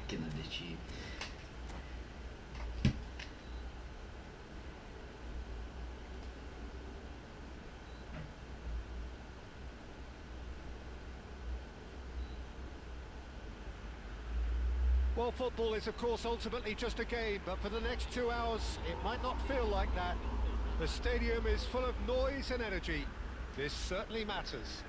macchina di Well, football is, of course, ultimately just a game, but for the next 2 hours, it might not feel like that. The stadium is full of noise and energy. This certainly matters.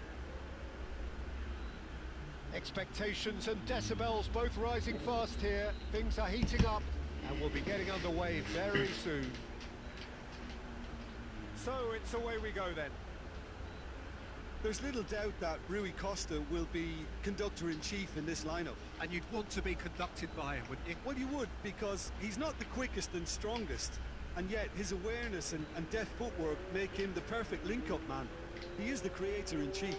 Expectations and decibels both rising fast here. Things are heating up, and we'll be getting underway very soon. So, it's away we go then. There's little doubt that Rui Costa will be conductor-in-chief in this lineup. And you'd want to be conducted by him, wouldn't you? Well, you would, because he's not the quickest and strongest, and yet his awareness and deft footwork make him the perfect link-up man. He is the creator-in-chief.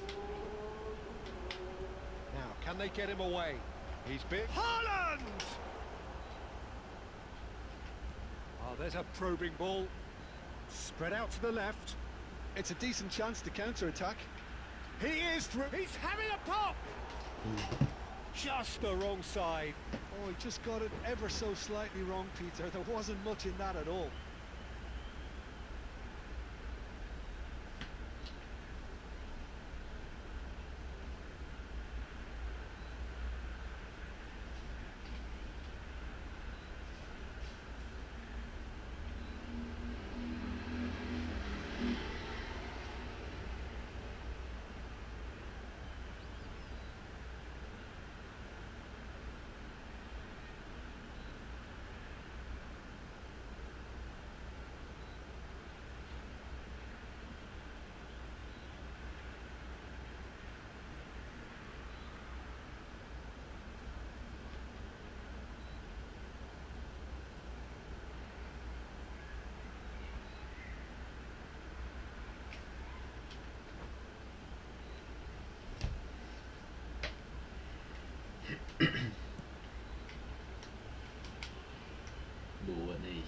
Now, can they get him away? He's big. Haaland! Oh, there's a probing ball. Spread out to the left. It's a decent chance to counter-attack. He is through. He's having a pop! Just the wrong side. Oh, he just got it ever so slightly wrong, Peter. There wasn't much in that at all. Boa, Ney.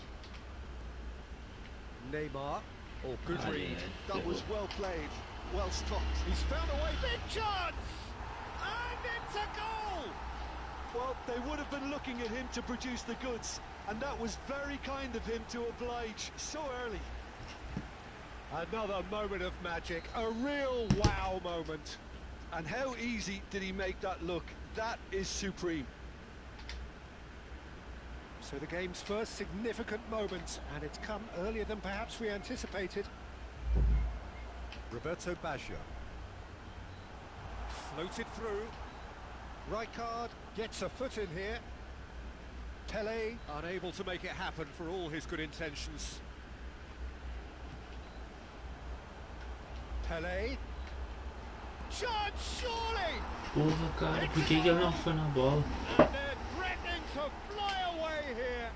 Neymar. Oh, good read. That was well played, well stopped. He's found a way. Big chance! And it's a goal! Well, they would have been looking at him to produce the goods, and that was very kind of him to oblige so early. Another moment of magic, a real wow moment. And how easy did he make that look? That is supreme. So the game's first significant moment, and it's come earlier than perhaps we anticipated. Roberto Baggio. Floated through. Rijkaard gets a foot in here. Pelé unable to make it happen for all his good intentions. Pelé. Chance, surely! Porra, cara, por que ele não foi na bola? And they're threatening to fly away here.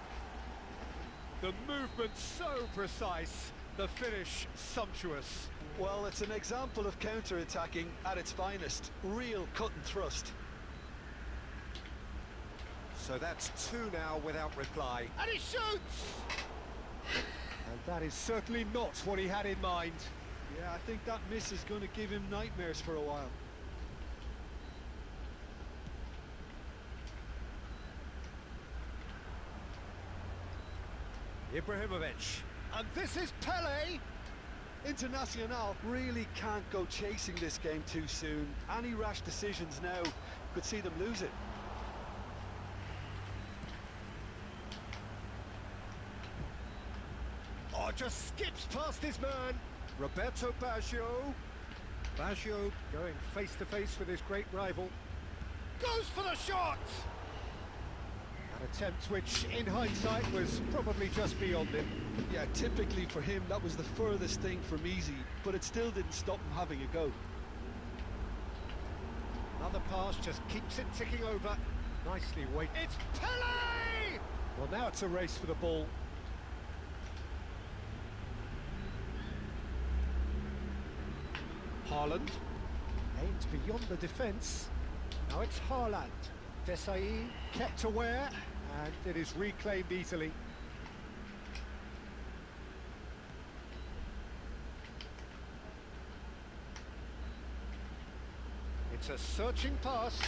The movement so precise, the finish sumptuous. Well, it's an example of counter-attacking at its finest. Real cut and thrust. So that's two now without reply. And he shoots! And that is certainly not what he had in mind. Yeah, I think that miss is going to give him nightmares for a while. Ibrahimovic. And this is Pelé! Internacional really can't go chasing this game too soon. Any rash decisions now could see them lose it. Oh, just skips past his man. Roberto Baggio. Baggio going face-to-face with his great rival. Goes for the shot! An attempt which, in hindsight, was probably just beyond him. Yeah, typically for him, that was the furthest thing from easy, but it still didn't stop him having a go. Another pass just keeps it ticking over. Nicely weighted. It's Pelé! Well, now it's a race for the ball. Haaland aimed beyond the defence. Now it's Haaland. Desai kept aware, and it is reclaimed easily. It's a searching pass.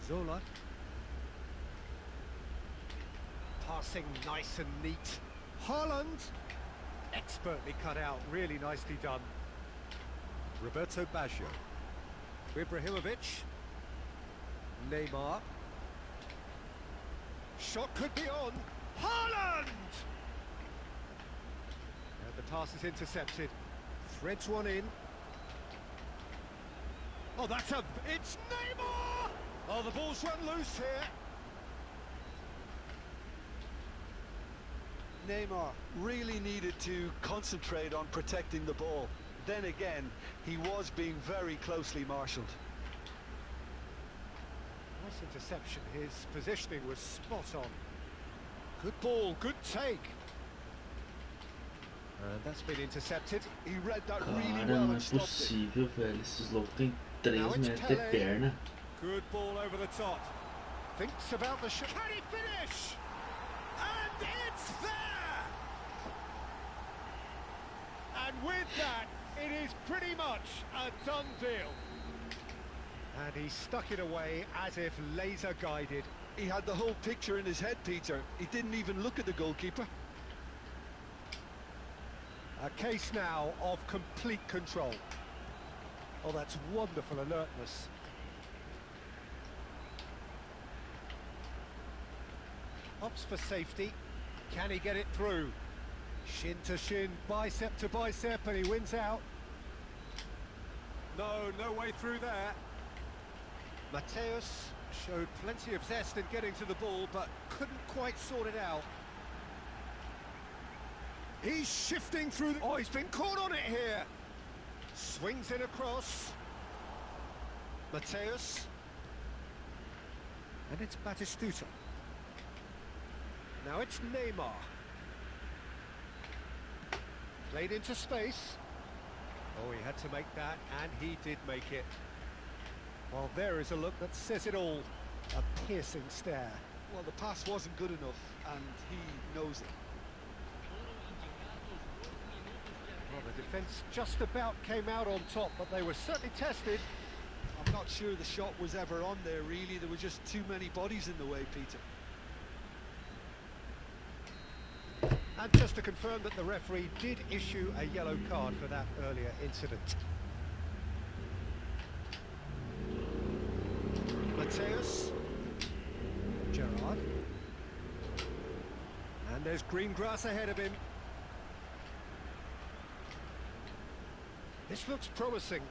Zola. Passing nice and neat. Haaland. Expertly cut out, really nicely done. Roberto Baggio. Ibrahimovic. Neymar. Shot could be on. Haaland! And the pass is intercepted. Threads one in. Oh, it's Neymar! Oh, the ball's run loose here. Neymar really needed to concentrate on protecting the ball. Then again, he was being very closely marshalled. Nice interception. His positioning was spot on. Good ball, good take. And that's been intercepted. He read that Cara, really não well é and stopped it. possível, velho. Esses loucos têm 3 Now it's metros de Pele. perna. Good ball over the top. Thinks about the shot. Can he finish? And it's there! And with that, it is pretty much a done deal. And he stuck it away as if laser guided. He had the whole picture in his head, Peter. He didn't even look at the goalkeeper. A case now of complete control. Oh, that's wonderful alertness. Hops for safety. Can he get it through? Shin to shin, bicep to bicep, and he wins out. No way through there. Mateus showed plenty of zest in getting to the ball, but couldn't quite sort it out. He's shifting through the... Oh, he's been caught on it here. Swings in across. Mateus. And it's Batistuta. Now it's Neymar. Played into space. Oh, he had to make that, and he did make it. Well, there is a look that says it all. A piercing stare. Well, the pass wasn't good enough, and he knows it. Well, the defence just about came out on top, but they were certainly tested. I'm not sure the shot was ever on there, really. There were just too many bodies in the way, Peter. And just to confirm that the referee did issue a yellow card for that earlier incident. Mateus. Gerrard. And there's green grass ahead of him. This looks promising.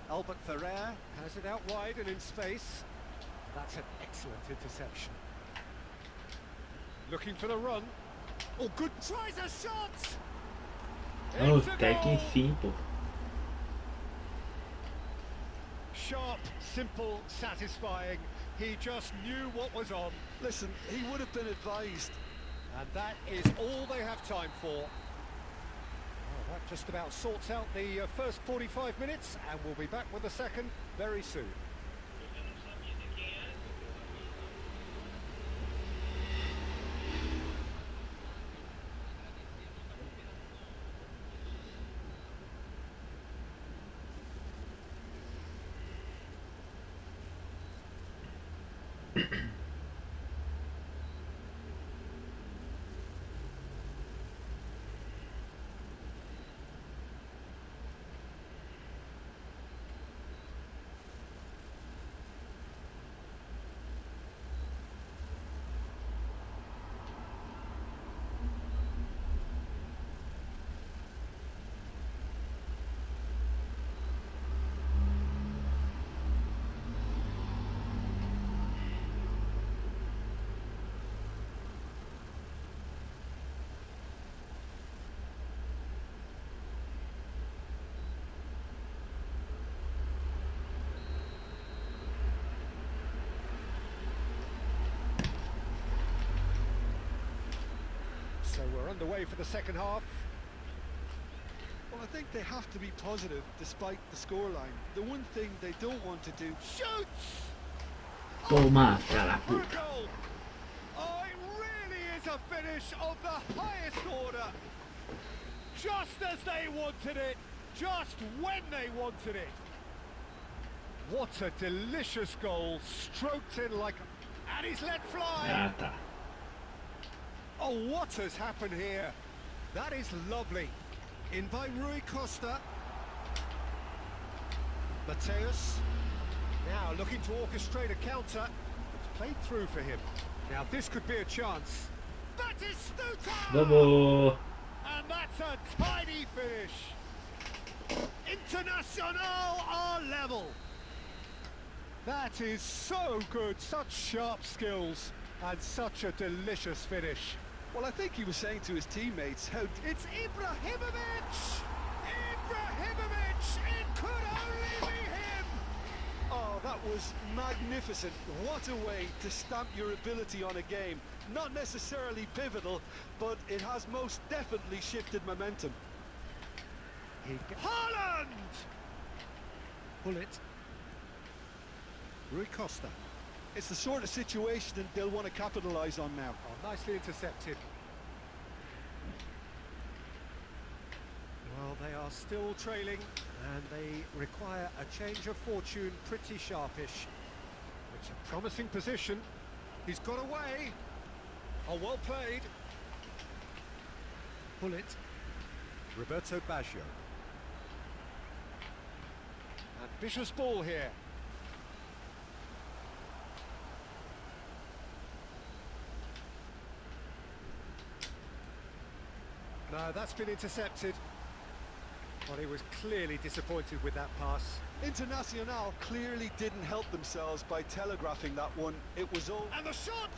Albert Ferrer has it out wide and in space. That's an excellent interception. Looking for the run. Oh, good. Tries a shot! Oh, It's a até que goal! enfim, pô. Sharp, simple, satisfying. He just knew what was on. Listen, he would have been advised. And that is all they have time for. Well, that just about sorts out the first 45 minutes, and we'll be back with the second very soon. So we're underway for the second half. Well, I think they have to be positive despite the scoreline. The one thing they don't want to do... Shoots! Toma, filha da For a puta. goal! Oh, it really is a finish of the highest order. Just as they wanted it, just when they wanted it. What a delicious goal, stroked in like... And he's let fly! Ah, tá. Oh, what has happened here? That is lovely. In by Rui Costa. Mateus. Now looking to orchestrate a counter. It's played through for him. Now this could be a chance. Batistuta! Vamos! And that's a tidy finish. Internacional are level. That is so good, such sharp skills, and such a delicious finish. Well, I think he was saying to his teammates how It's Ibrahimovic! Ibrahimovic! It could only be him! oh, that was magnificent. What a way to stamp your ability on a game. Not necessarily pivotal, but it has most definitely shifted momentum. Haaland! Bullet. Rui Costa. It's the sort of situation that they'll want to capitalise on now. Oh, nicely intercepted. Well, they are still trailing, and they require a change of fortune pretty sharpish. It's a promising position. He's got away. Oh, well played. Bullet. Roberto Baggio. Ambitious ball here. No, that's been intercepted. Well, he was clearly disappointed with that pass. Internacional clearly didn't help themselves by telegraphing that one. It was all... And the shot!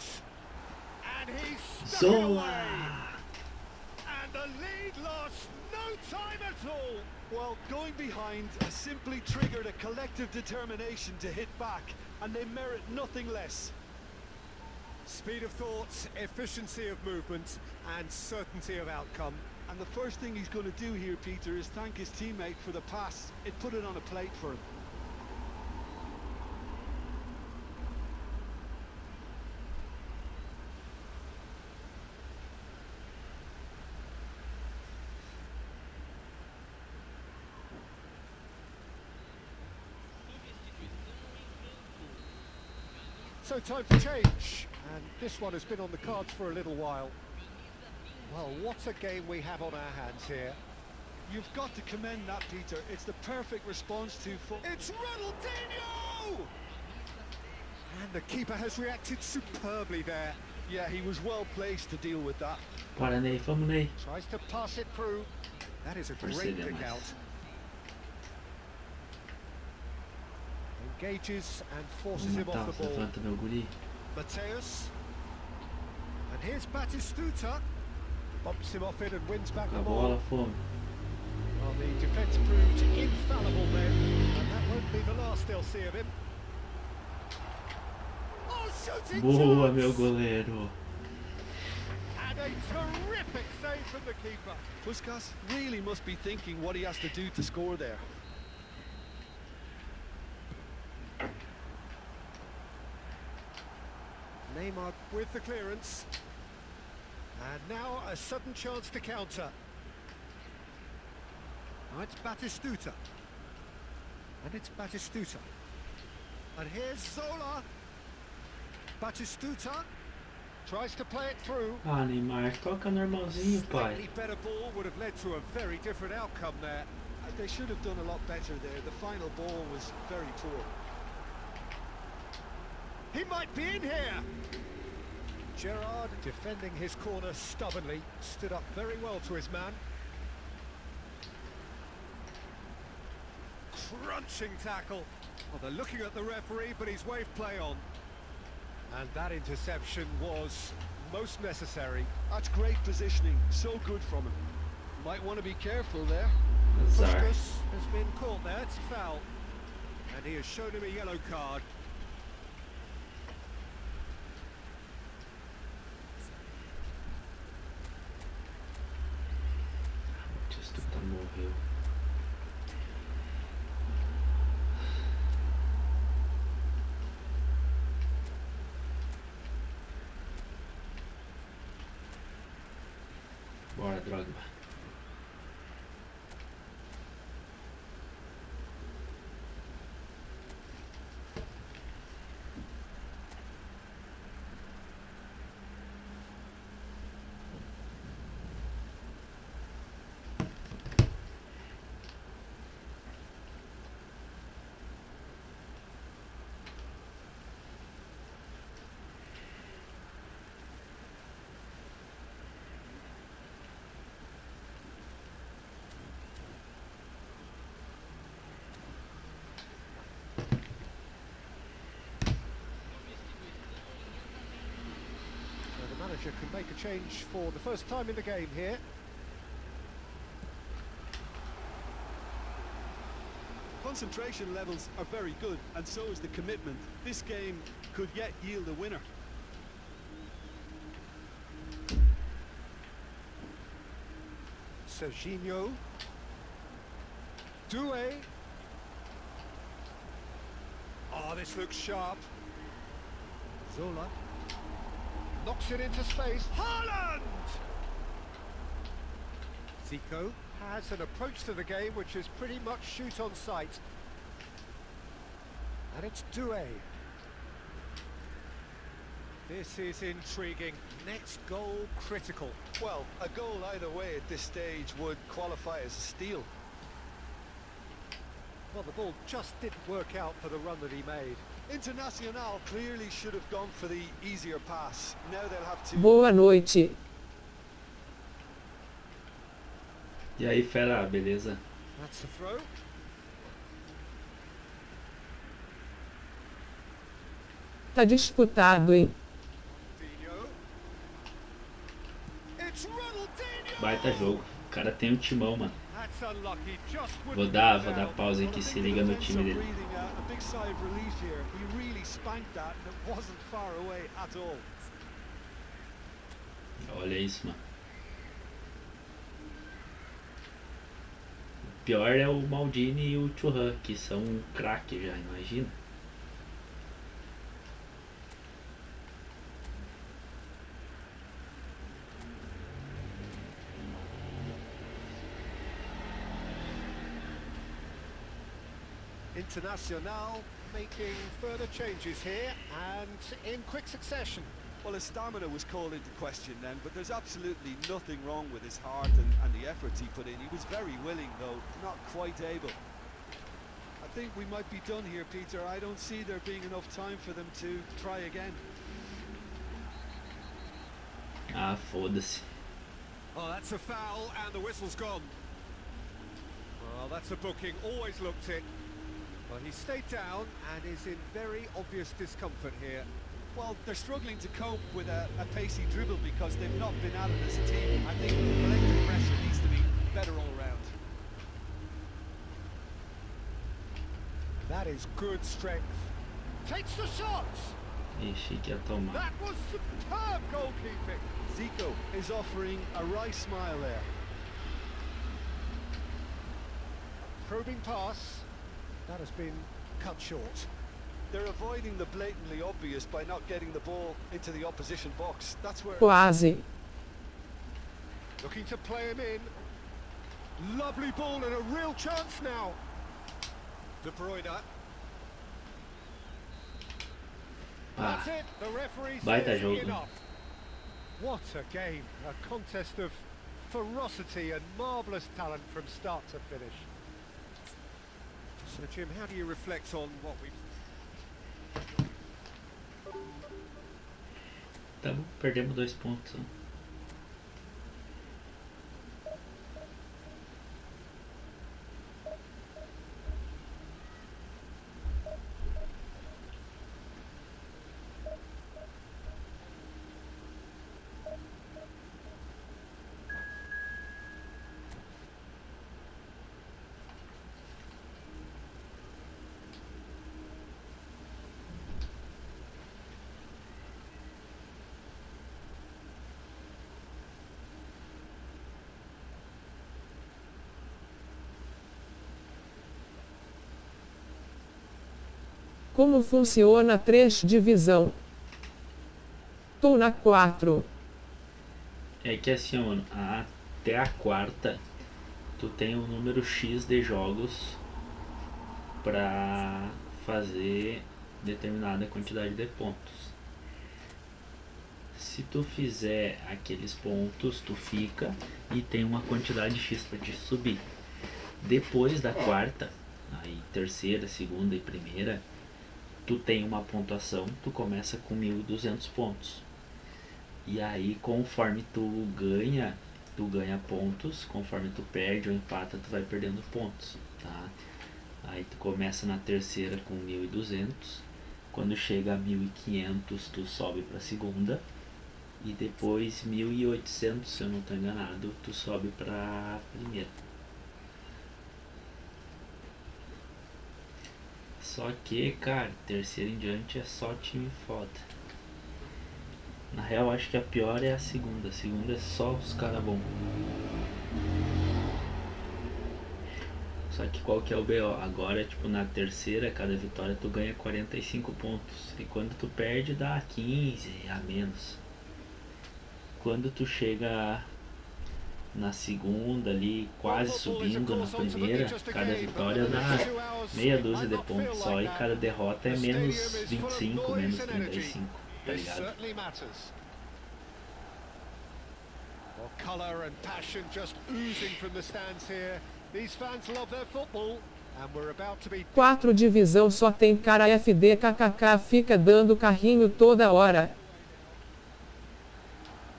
And he stuck it Zola! away! And the lead lost no time at all! Well, going behind simply triggered a collective determination to hit back, and they merit nothing less. Speed of thought, efficiency of movement, and certainty of outcome. And the first thing he's going to do here, Peter, is thank his teammate for the pass. It put it on a plate for him. So time for change, and this one has been on the cards for a little while. Well, what a game we have on our hands here. You've got to commend that, Peter. It's the perfect response to... It's Ronaldinho! And the keeper has reacted superbly there. Yeah, he was well placed to deal with that. Bora, Ney, vamos, Ney. Tries to pass it through. That is a great Percebe pick mais. out. Engages and forces Vamos him matar, off the ball. levanta meu guri. Mateus. And here's Batistuta. Bumps him off it and wins back Com the a ball. bola, fome. Well, the defence proved infallible then, and that won't be the last they'll see of him. Oh, shooting Boa, chance! meu goleiro. And a terrific save from the keeper. Puskas really must be thinking what he has to do to score there. Neymar with the clearance. And now a sudden chance to counter. Now it's Batistuta. And it's Batistuta. And here's Zola. Batistuta tries to play it through. Ah, Neymar, toca normalzinho, pai. Slightly better ball would have led to a very different outcome there. They should have done a lot better there. The final ball was very poor. He might be in here. Gerrard, defending his corner stubbornly, stood up very well to his man. Crunching tackle. Well, they're looking at the referee, but he's waved play on. And that interception was most necessary. That's great positioning. So good from him. Might want to be careful there. Azar. Puskas has been caught there. It's a foul. And he has shown him a yellow card. Batistuta morreu. Bora, Drogba. manager can make a change for the first time in the game here. Concentration levels are very good, and so is the commitment. This game could yet yield a winner. Serginho. Doué. Oh, this looks sharp. Zola. Knocks it into space. Haaland! Zico has an approach to the game which is pretty much shoot on sight. And it's Doué. This is intriguing. Next goal critical. Well, a goal either way at this stage would qualify as a steal. Well, the ball just didn't work out for the run that he made. Internacional clearly should have gone for the easier pass. Now they'll have to... Boa noite. E aí, fera, beleza? That's the throw. Tá disputado, hein? It's Ronaldinho! Baita jogo. O cara tem um timão, mano. That's unlucky. Just Vou wouldn't dar get down. pausa Well, aqui, I se think liga the no defence time are dele. breathing a big sigh of relief here. He really spanked that, and it wasn't far away at all. Olha isso, mano. O pior é o Maldini e o Thuram, que são um craque já, imagina. Internacional making further changes here and in quick succession. Well, his stamina was called into question then, but there's absolutely nothing wrong with his heart and the efforts he put in. He was very willing, though, not quite able. I think we might be done here, Peter. I don't see there being enough time for them to try again. Ah, foda-se. Oh, that's a foul and the whistle's gone. Well, that's a booking, always looked it. Well, he stayed down and is in very obvious discomfort here. Well, they're struggling to cope with a pacey dribble because they've not been at it as a team. I think the collective pressure needs to be better all round. That is good strength. Takes the shots! Ixi, que ia tomar. That was superb goalkeeping. Zico is offering a wry smile there. Probing pass. That has been cut short. They're avoiding the blatantly obvious by not getting the ball into the opposition box. That's where... Quase. Looking to play him in. Lovely ball and a real chance now. De Bruyne. Ah, That's it. The referee baita says jogo. enough. What a game. A contest of ferocity and marvellous talent from start to finish. So, Jim, how do you reflect on what we've... tá bom, perdemos 2 pontos. Ó. Como funciona 3 divisão? Tô na 4. É que assim, mano, até a quarta, tu tem um número X de jogos pra fazer determinada quantidade de pontos. Se tu fizer aqueles pontos, tu fica e tem uma quantidade X pra te subir. Depois da quarta, aí terceira, segunda e primeira, tu tem uma pontuação, tu começa com 1.200 pontos. E aí, conforme tu ganha pontos, conforme tu perde ou empata, tu vai perdendo pontos, tá? Aí tu começa na terceira com 1.200, quando chega a 1.500 tu sobe para a segunda, e depois 1.800, se eu não estou enganado, tu sobe para primeira. Só que, cara, terceira em diante é só time foda. Na real, acho que a pior é a segunda. A segunda é só os caras bons. Só que qual que é o BO? Agora, tipo, na terceira, cada vitória tu ganha 45 pontos. E quando tu perde, dá 15 a menos. Quando tu chega na segunda ali, quase subindo na primeira, cada vitória dá meia dúzia de pontos só. E cada derrota é menos 25, menos 35, tá ligado? Colour and passion just oozing from the stands here. These fans love their football, and we're about to be 4 divisão só tem cara FD kkk fica dando carrinho toda hora.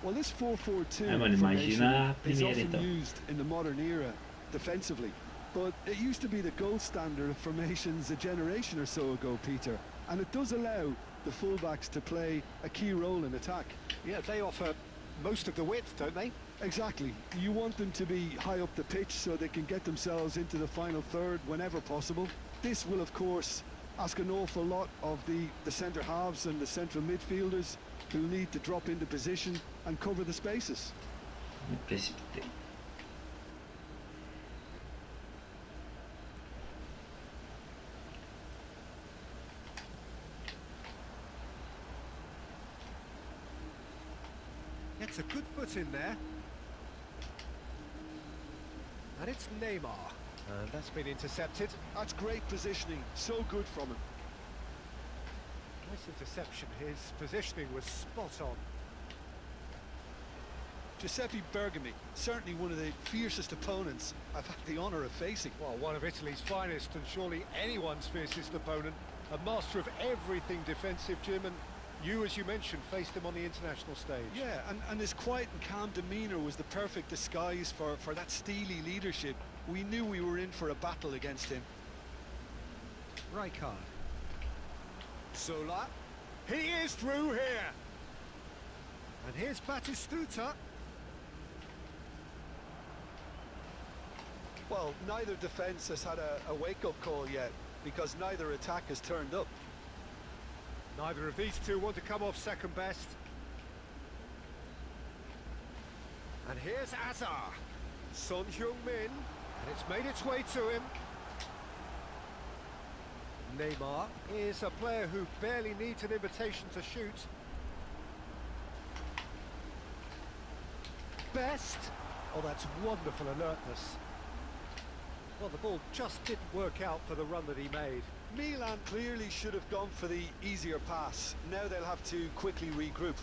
Well, this 4-4-2 É, mano, imagina a is primeira often então. used in the modern era defensively, but it used to be the gold standard of formations a generation or so ago, Peter, and it does allow the fullbacks to play a key role in attack. yeah, they offer most of the width, don't they? Exactly. You want them to be high up the pitch so they can get themselves into the final third whenever possible. This will, of course, ask an awful lot of the centre halves and the central midfielders who need to drop into position and cover the spaces. Me precipitei. Gets a good foot in there. And it's Neymar. And that's been intercepted. That's great positioning, so good from him. Nice interception. His positioning was spot on. Giuseppe Bergami, certainly one of the fiercest opponents I've had the honour of facing. Well, one of Italy's finest and surely anyone's fiercest opponent. A master of everything defensive, Jim, and you, as you mentioned, faced him on the international stage. Yeah, and his quiet and calm demeanour was the perfect disguise for that steely leadership. We knew we were in for a battle against him. Rijkaard. Sola. He is through here. And here's Batistuta. Well, neither defence has had a wake-up call yet, because neither attack has turned up. Neither of these two want to come off second best. And here's Azar. Son Heung-min. And it's made its way to him. Neymar is a player who barely needs an invitation to shoot. Best. Oh, that's wonderful alertness. Well, the ball just didn't work out for the run that he made. Milan clearly should have gone for the easier pass. Now they'll have to quickly regroup.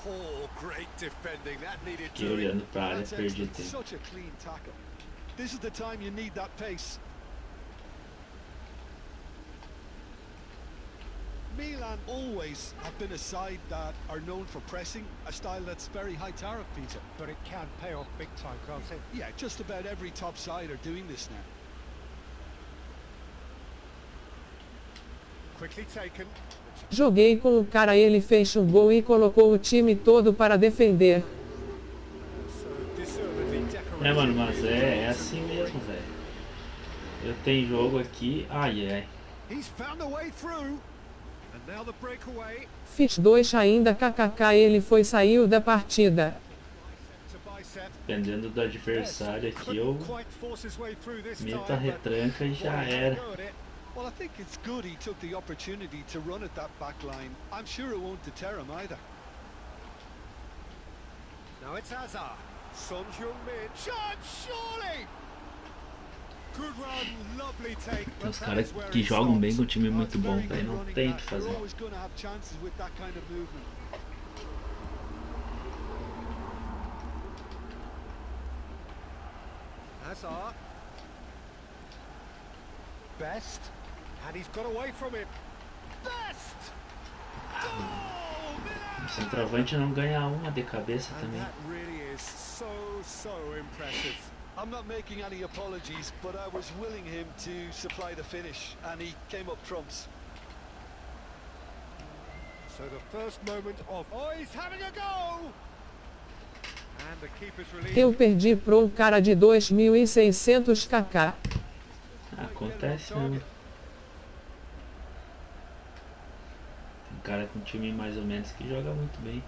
Oh, great defending. That needed Fiquei doing. olhando pra área, That's perdi excellent. tempo. Such a clean tackle. This is the time you need that pace. Milan always have been a side that are known for pressing, a style that's very high tariff, Peter. But it can pay off big time, can't it? Yeah, just about every top side are doing this now. Quickly taken. Joguei com o cara, ele fez um gol e colocou o time todo para defender. So deservedly decorated. É, mano, mas é assim mesmo, velho. Eu tenho jogo aqui, ai ai. He's found a way through. And now the breakaway. Fiz 2 ainda kkk ele foi saiu da partida. To bicep. Dependendo do adversário aqui, eu Couldn't quite force his way through this meto a time, but retranca e já boy, had a era. go at it. Well, I think it's good he took the opportunity to run at that back line. I'm sure it won't deter him either. Now it's Azar. Son Heung-min. Chance, surely! Good run, lovely take. Tem but uns that caras is where que it jogam bem stops. com um time Oh, muito it's bom, very velho. good Não running tem o back. que You're fazer. always going to have chances with that kind of movement. Azar. Best. And he's got away from him. Best! O centroavante não ganha uma de cabeça And também. that really is so impressive. I'm not making any apologies, but I was willing him to supply the finish, and he came up trumps. So the first moment of... Oh, he's having a go! And the keeper's release. Eu perdi pro cara de 2.600 kk. Acontece, né? Tem cara com um time mais ou menos que joga muito bem.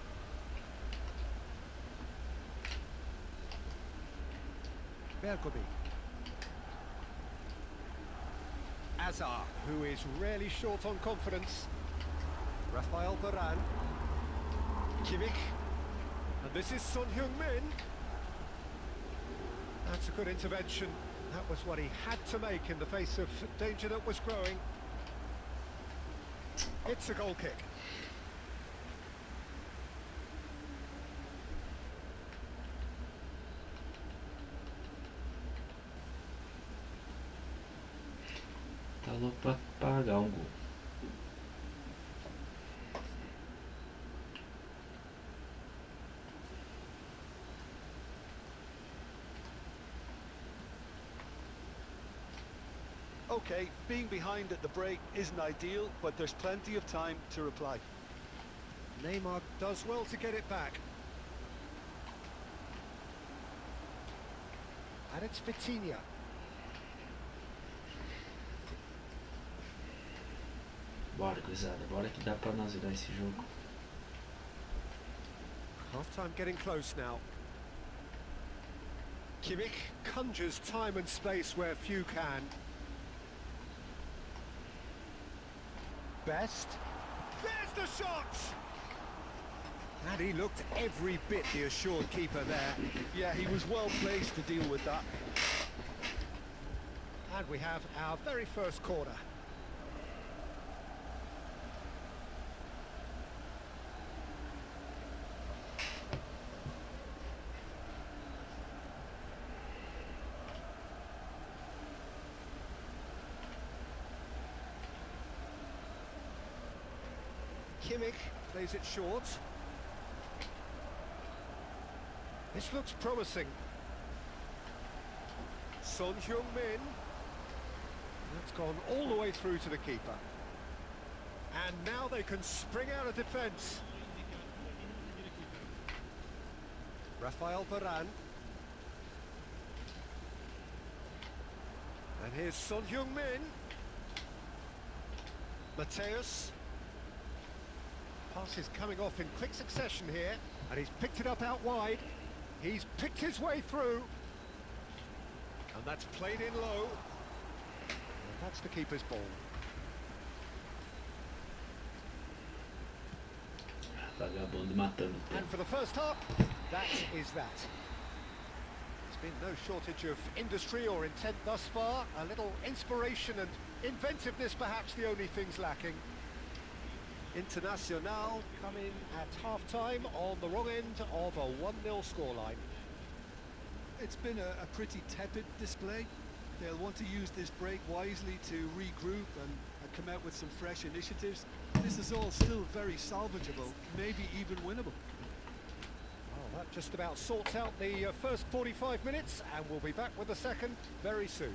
Bergomi. Azar, who is rarely short on confidence. Rafael Varane. Kimmich. And this is Son Heung-min. That's a good intervention. That was what he had to make in the face of danger that was growing. It's a goal kick. Tá louco pra pagar um gol. Okay, being behind at the break isn't ideal, but there's plenty of time to reply. Neymar does well to get it back. And it's Vitinha. Bora, gurizada, bora que dá pra nós virar esse jogo. Half-time getting close now. Kimmich conjures time and space where few can. Best. There's the shot! And he looked every bit the assured keeper there. Yeah, he was well placed to deal with that. And we have our very first corner. Kimmich plays it short. This looks promising. Son Heung-min. That's gone all the way through to the keeper. And now they can spring out of defence. Rafael Varane. And here's Son Heung-min. Mateus. Pass is coming off in quick succession here, and he's picked it up out wide. He's picked his way through, and that's played in low. And that's the keeper's ball. Vagabundo matando o And tempo. for the first half, that is that. There's been no shortage of industry or intent thus far. A little inspiration and inventiveness, perhaps the only things lacking. Internacional come in at half-time on the wrong end of a 1-0 scoreline. It's been a pretty tepid display. They'll want to use this break wisely to regroup and come out with some fresh initiatives. This is all still very salvageable, maybe even winnable. Well, that just about sorts out the first 45 minutes, and we'll be back with the second very soon.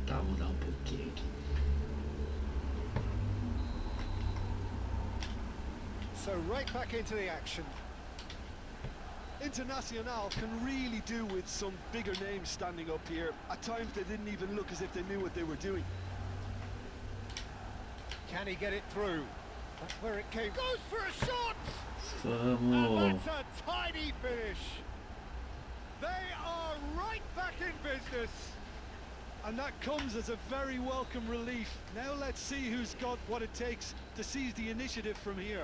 Tá, mudar um pouquinho aqui. So right back into the action. Internacional can really do with some bigger names standing up here. At times they didn't even look as if they knew what they were doing. Can he get it through? That's where it came. Goes for a shot! Vamos! And that's a tidy finish. They are right back in business. And that comes as a very welcome relief. Now let's see who's got what it takes to seize the initiative from here.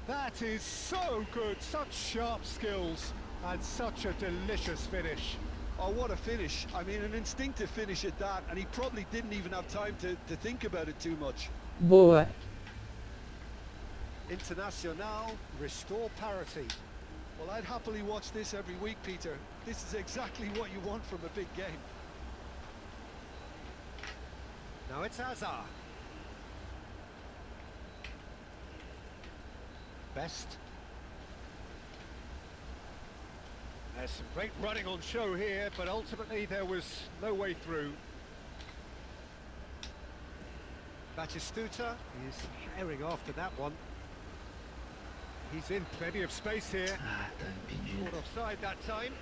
That is so good, such sharp skills, and such a delicious finish. Oh, what a finish. I mean, an instinctive finish at that, and he probably didn't even have time to think about it too much. Boa. Internacional restore parity. Well, I'd happily watch this every week, Peter. This is exactly what you want from a big game. Now it's Hazard. Best. There's some great running on show here, but ultimately there was no way through. Batistuta is herring after that one. He's in plenty of space here. Ah, tá impedido. Caught offside that time.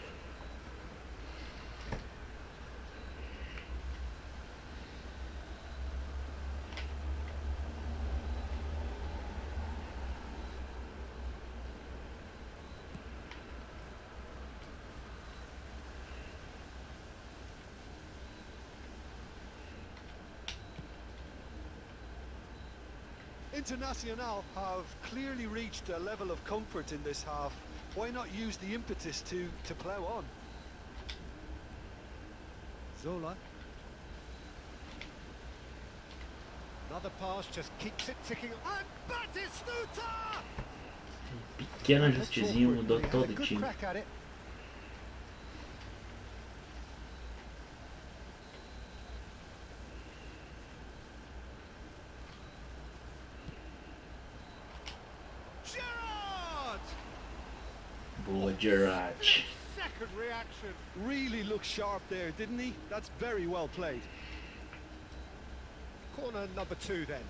Internacional have clearly reached a level of comfort in this half. Why not use the impetus to plough on? Zola. Another pass just keeps it ticking. And Batistuta! Pequeno ajustezinho mudou todo o Good time. crack at it. Boa, Gerard. Second reaction. Really looked sharp there, didn't he? That's very well played. Corner number 2 then.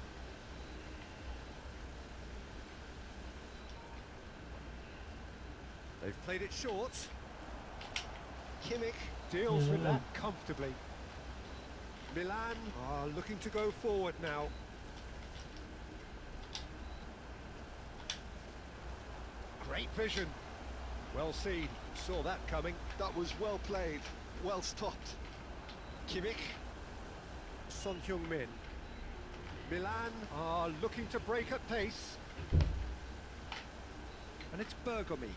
They've played it short. Kimmich deals with that comfortably. Milan are looking to go forward now. Great vision. Well seen. Saw that coming. That was well played, well stopped. Kimmich. Son Heung-min. Milan are looking to break at pace. And it's Bergomi.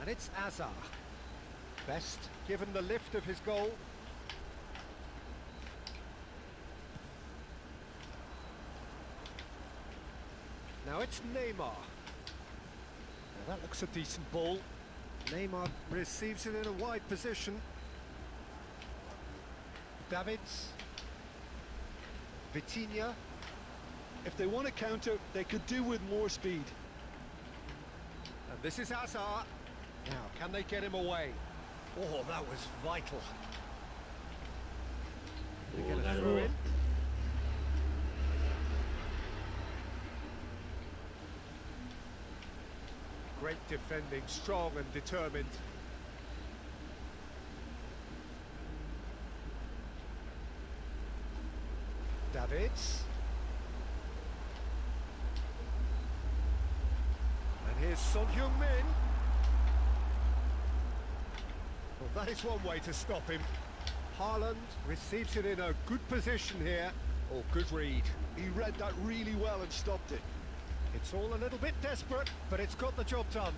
And it's Hazard. Best, given the lift of his goal. Now it's Neymar. Now that looks a decent ball. Neymar receives it in a wide position. Davids. Vitinha. If they want to counter, they could do with more speed. And this is Hazard. Now, can they get him away? Oh, that was vital. They get a throw in. Great defending, strong and determined. Davids. And here's Son Heung-min. Well, that is one way to stop him. Haaland receives it in a good position here. Oh, good read. He read that really well and stopped it. It's all a little bit desperate, but it's got the job done.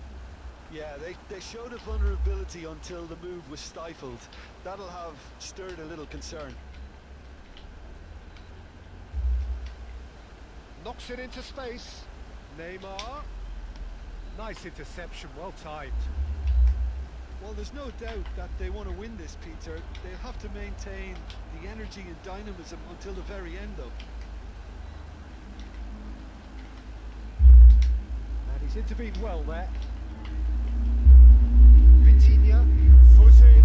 Yeah, they showed a vulnerability until the move was stifled. That'll have stirred a little concern. Knocks it into space. Neymar. Nice interception, well timed. Well, there's no doubt that they want to win this, Peter. They'll have to maintain the energy and dynamism until the very end, though. And he's intervened well there. Vitinha, foot in.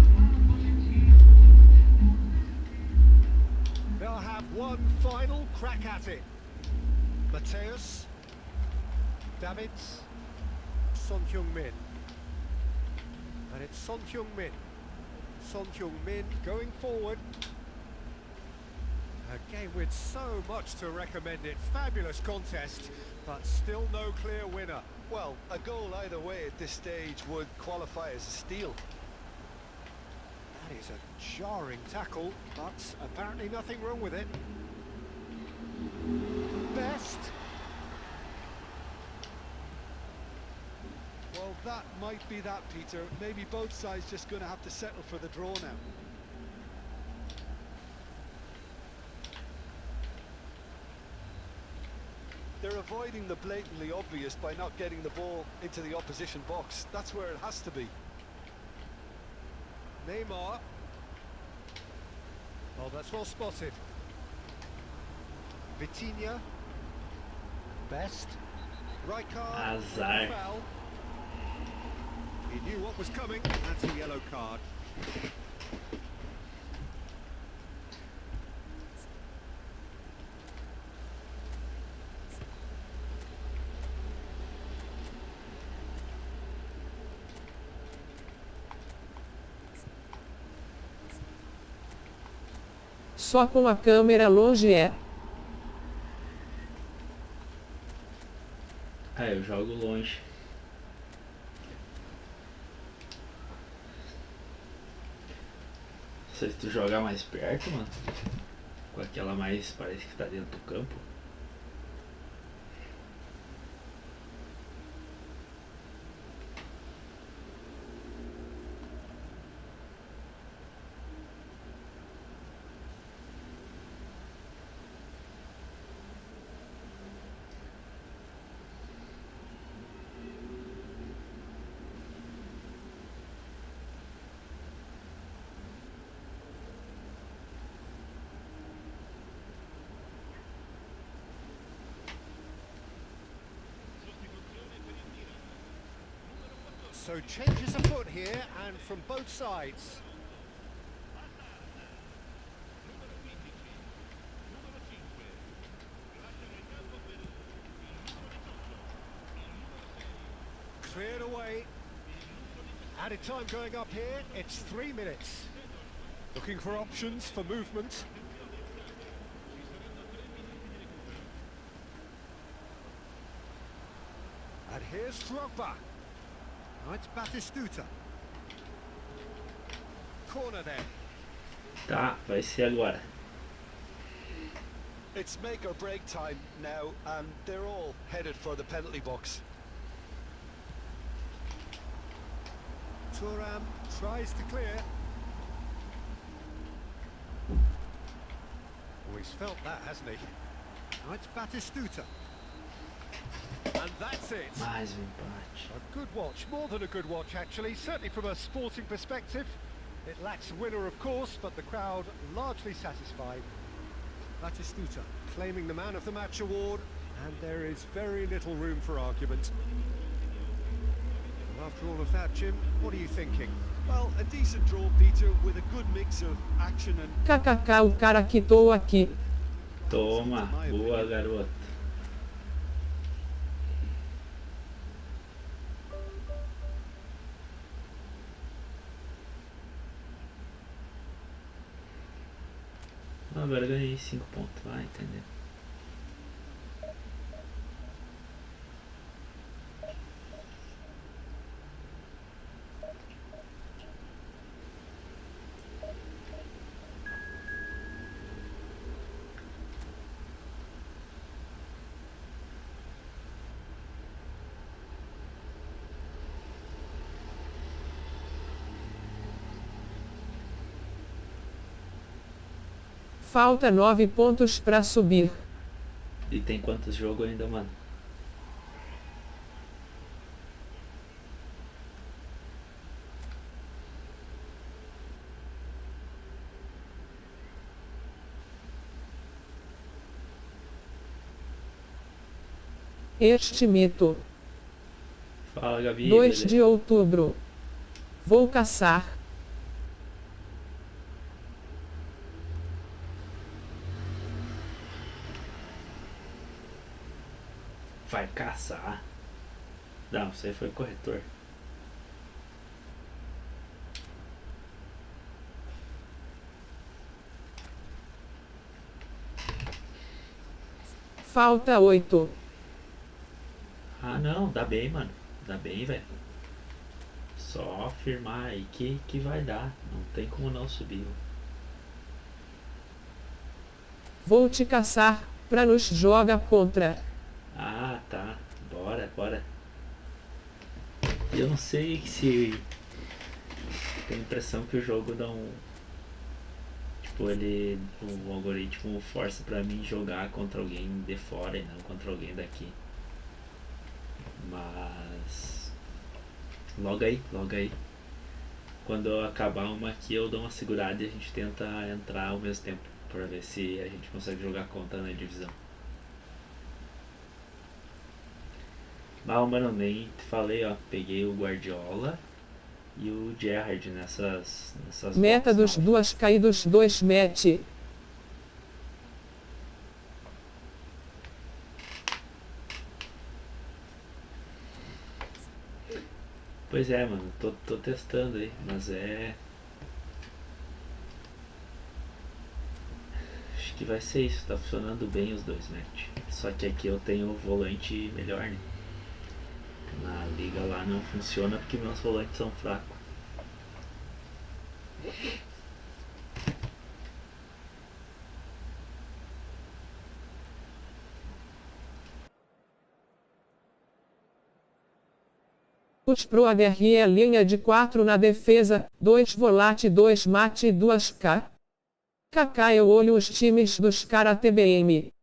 They'll have one final crack at it. Mateus. Davids. Son Heung-min. And it's Son Heung-min. Son Heung-min going forward. A game with so much to recommend it. Fabulous contest, but still no clear winner. Well, a goal either way at this stage would qualify as a steal. That is a jarring tackle, but apparently nothing wrong with it. Best. Well, that might be that, Peter. Maybe both sides just going to have to settle for the draw now. They're avoiding the blatantly obvious by not getting the ball into the opposition box. That's where it has to be. Neymar. Oh, that's well spotted. Vitinha. Best. Rijkaard. Azar. Foul. He knew what was coming. That's a yellow card. Só com a câmera longe é. Ah, eu jogo longe. Não sei se tu joga mais perto, mano. Com aquela mais, parece que tá dentro do campo. So changes afoot here, and from both sides. Cleared away. Added time going up here, it's 3 minutes. Looking for options for movement. And here's Drogba. Now it's Batistuta. Corner then. Tá, vai ser agora. It's make or break time now, and they're all headed for the penalty box. Thuram tries to clear. Oh, he's felt that, hasn't he? Now it's Batistuta. And that's it. Mais um empate. A good watch, more than a good watch actually, certainly from a sporting perspective. It lacks a winner of course, but the crowd largely satisfied. Batistuta claiming the Man of the Match award, and there is very little room for argument. Well, after all of that, Jim, what are you thinking? Well, a decent draw, Peter, with a good mix of action and... KKK, o cara quitou aqui. Toma, boa garoto. Agora ganhei 5 pontos, vai entender. Falta 9 pontos pra subir. E tem quantos jogos ainda, mano? Este mito. Fala, Gabi. 2 beleza? de outubro. Vou caçar. Vai caçar. Não, você foi corretor. Falta 8. Ah, não, dá bem, mano. Dá bem, velho. Só firmar aí que vai dar. Não tem como não subir. Vou te caçar, pra nos joga contra. Ah, tá. Bora, bora. Eu não sei se... Tenho a impressão que o jogo não... Tipo, ele... O algoritmo força pra mim jogar contra alguém de fora e não contra alguém daqui. Mas... Logo aí, logo aí. quando eu acabar uma aqui eu dou uma segurada e a gente tenta entrar ao mesmo tempo, pra ver se a gente consegue jogar contra na divisão. Mas, mano, nem te falei, ó, peguei o Guardiola e o Gerrard nessas Meta box dos 9. 2 caídos 2 match. Pois é, mano, tô testando aí, mas acho que vai ser isso, tá funcionando bem os dois match. Só que aqui eu tenho o volante melhor, né? Na liga lá não funciona porque meus volantes são fracos. Os Pro ADR linha de 4 na defesa, 2 volante 2 mate e 2 K. KK eu olho os times dos cara TBM.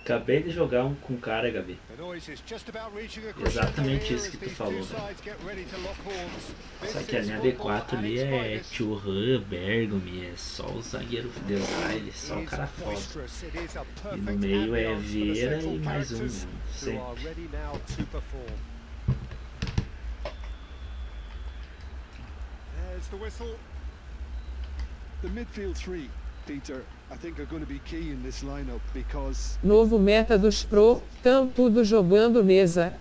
Acabei de jogar um com cara, Gabi. The noise is just about reaching a Exatamente crescendo isso here que as tu these falou, two velho. sides get ready to lock horns. Só This que a is linha football D4 at ali its é finest. Thuram, Bergami, é só o zagueiro design, só o It cara is foda. boisterous. It is a E no perfect meio é ambiance for the Vieira central e mais um characters mesmo, who are sempre. ready now to perform. There's the whistle. The midfield three, Peter, I think are going to be key in this lineup because Novo meta dos Pro, tão tudo jogando mesa.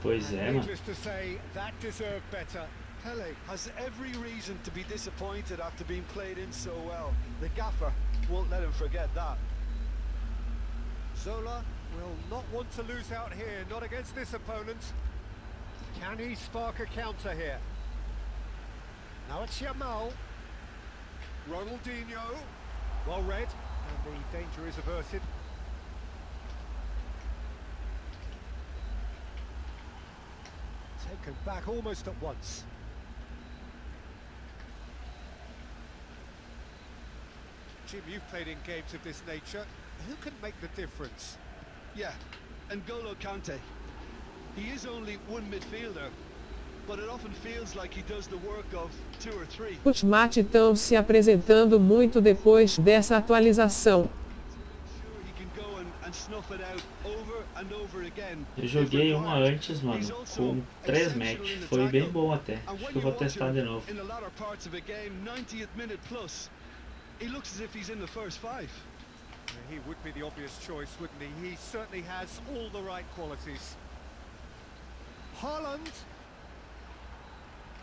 Pois é, mano. Needless to say, that deserved better. Pele has every reason to be disappointed after being played in so well. The gaffer won't let him forget that. Zola will not want to lose out here, not against this opponent. Can he spark a counter here? Now it's Yamal. Ronaldinho. Well read, and the danger is averted. Taken back almost at once. Jim, you've played in games of this nature. Who can make the difference? Yeah, and N'Golo Kante. He is only one midfielder, but it often feels like he does the work of two or three. Os mate estão se apresentando muito depois dessa atualização. Sure, he can go and snuff it out over and over again. Eu if joguei uma required. antes, He's mano, also com 3 exceptional match. in the Foi tackle. bem bom até. And Acho when que eu you vou watch testar him de novo. in the latter parts of a game, 90th minute plus, he looks as if he's in the first five. He would be the obvious choice, wouldn't he? He certainly has all the right qualities. Haaland.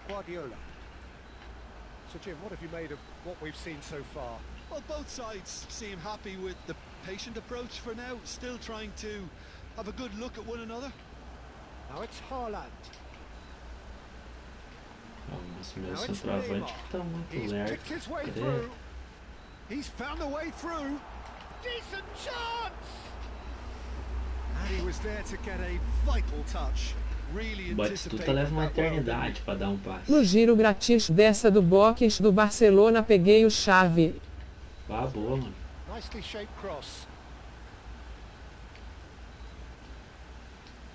Guardiola. So Jim, what have you made of what we've seen so far? Well, both sides seem happy with the patient approach for now, still trying to have a good look at one another. Now it's Haaland. Os Now meus it's centroavantes Neymar. estão muito He's lerdos. picked his way Credo. through. He's found the way through. Decent chance! And he was there to get a vital touch. Really Batistuta anticipate leva uma that well, didn't eternidade pra dar um passe. No giro grátis dessa do box do Barcelona peguei o chave. Ah, boa, mano. Nicely shaped cross.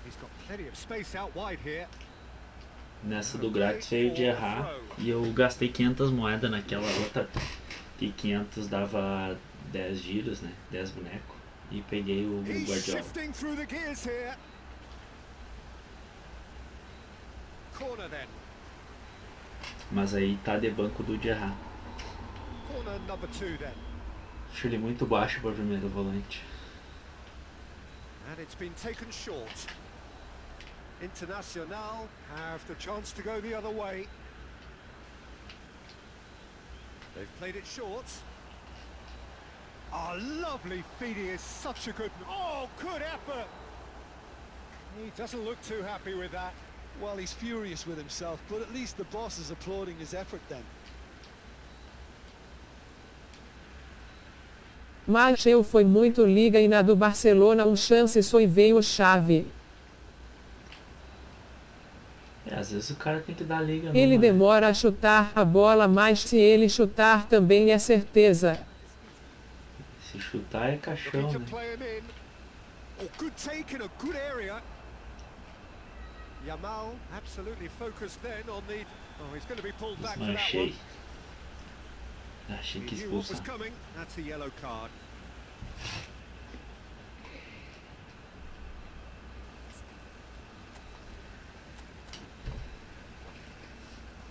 He's got plenty of space out wide here. Nessa do grátis veio de errar e eu gastei 500 moedas naquela outra. Que 500 dava 10 giros, né? 10 bonecos. E peguei o He's Guardiola. shifting through the gears here. Corner then. Mas aí tá de banco do de errar. Corner number 2 then. Acho ele muito baixo para primeiro volante. And it's been taken short. Internacional have the chance to go the other way. They've played it short. Oh, lovely feed. He is such a good... Oh, good effort! He doesn't look too happy with that. Well, he's furious with himself, but at least the boss is applauding his effort then. Mas eu fui muito liga e na do Barcelona chance só e veio chave. Às vezes o cara tem que dar liga. Ele numa, né? demora a chutar a bola, mas se ele chutar também é certeza. Se chutar é caixão, Looking to né? play him in. Oh, good take in a good area. Yamal absolutely focused then on the... Oh, he's going to be pulled back for that one. Achei que He knew what was expulsar. coming. That's a yellow card.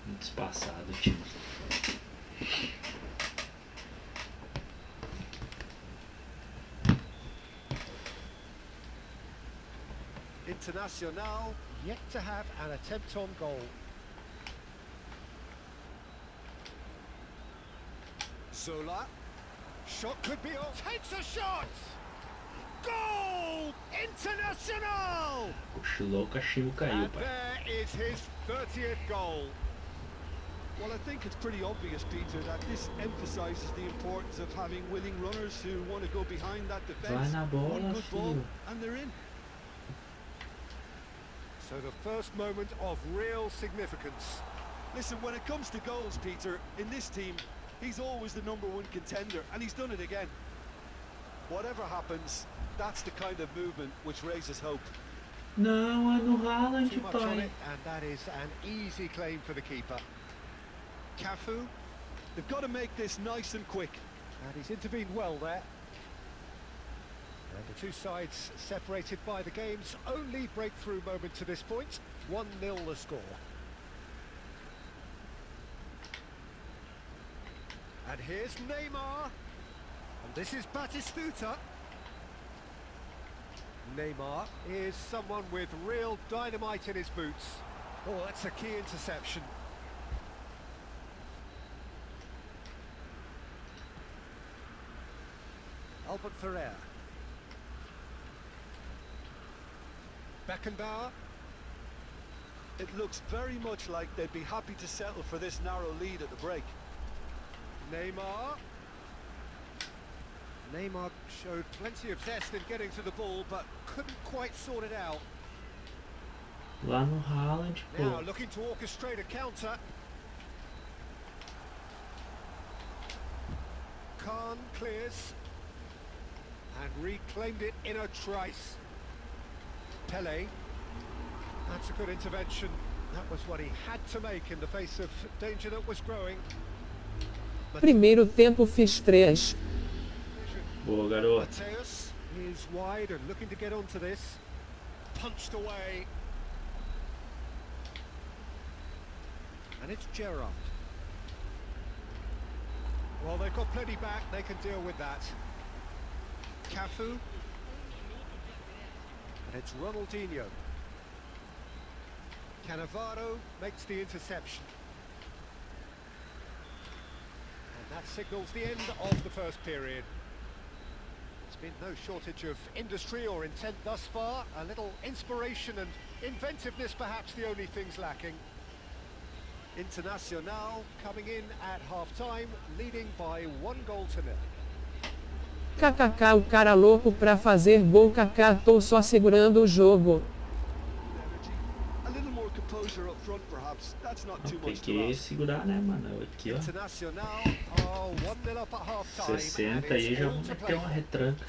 Muito espaçado o time. Internacional yet to have an attempt on goal. Zola. Shot could be off. Takes a shot! Goal! Internacional! Cochilou, o cachimbo caiu, And pai. there is his 30th goal. Well, I think it's pretty obvious, Peter, that this emphasises the importance of having willing runners who want to go behind that defence. Vai na bola, One good ball, filho. and they're in. So the first moment of real significance. Listen, when it comes to goals, Peter, in this team, he's always the #1 contender, and he's done it again. Whatever happens, that's the kind of movement which raises hope. Não, é no Haaland, Too much on pai. it, and that is an easy claim for the keeper. Cafu, They've got to make this nice and quick. and he's intervened well there. And the two sides separated by the game's only breakthrough moment to this point. 1-0 the score. And here's Neymar. And this is Batistuta. Neymar is someone with real dynamite in his boots. Oh, that's a key interception. Albert Ferrer. Beckenbauer. It looks very much like they'd be happy to settle for this narrow lead at the break. Neymar. Neymar showed plenty of zest in getting to the ball, but couldn't quite sort it out. Lá no Haaland, Now pô. looking to orchestrate a counter. Khan clears. And reclaimed it in a trice. Pele. That's a good intervention. That was what he had to make in the face of danger that was growing. Primeiro tempo fiz 3. Boa, garoto. Mateus is wide and looking to get onto this. Punched away. And it's Gerrard. Well, they've got plenty back, they can deal with that. Cafu. And it's Ronaldinho. Cannavaro makes the interception. And that signals the end of the first period. There's been no shortage of industry or intent thus far. A little inspiration and inventiveness perhaps the only things lacking. Internacional coming in at half-time, leading by 1-0. KKK, o cara louco pra fazer gol. KK, tô só segurando o jogo. Energy. A little more composure up front, perhaps. That's not too Tem much to que ask. segurar, né, mano? Aqui, ó. Internacional, 1-0 up at half-time. 60 aí já vou meter uma retranca.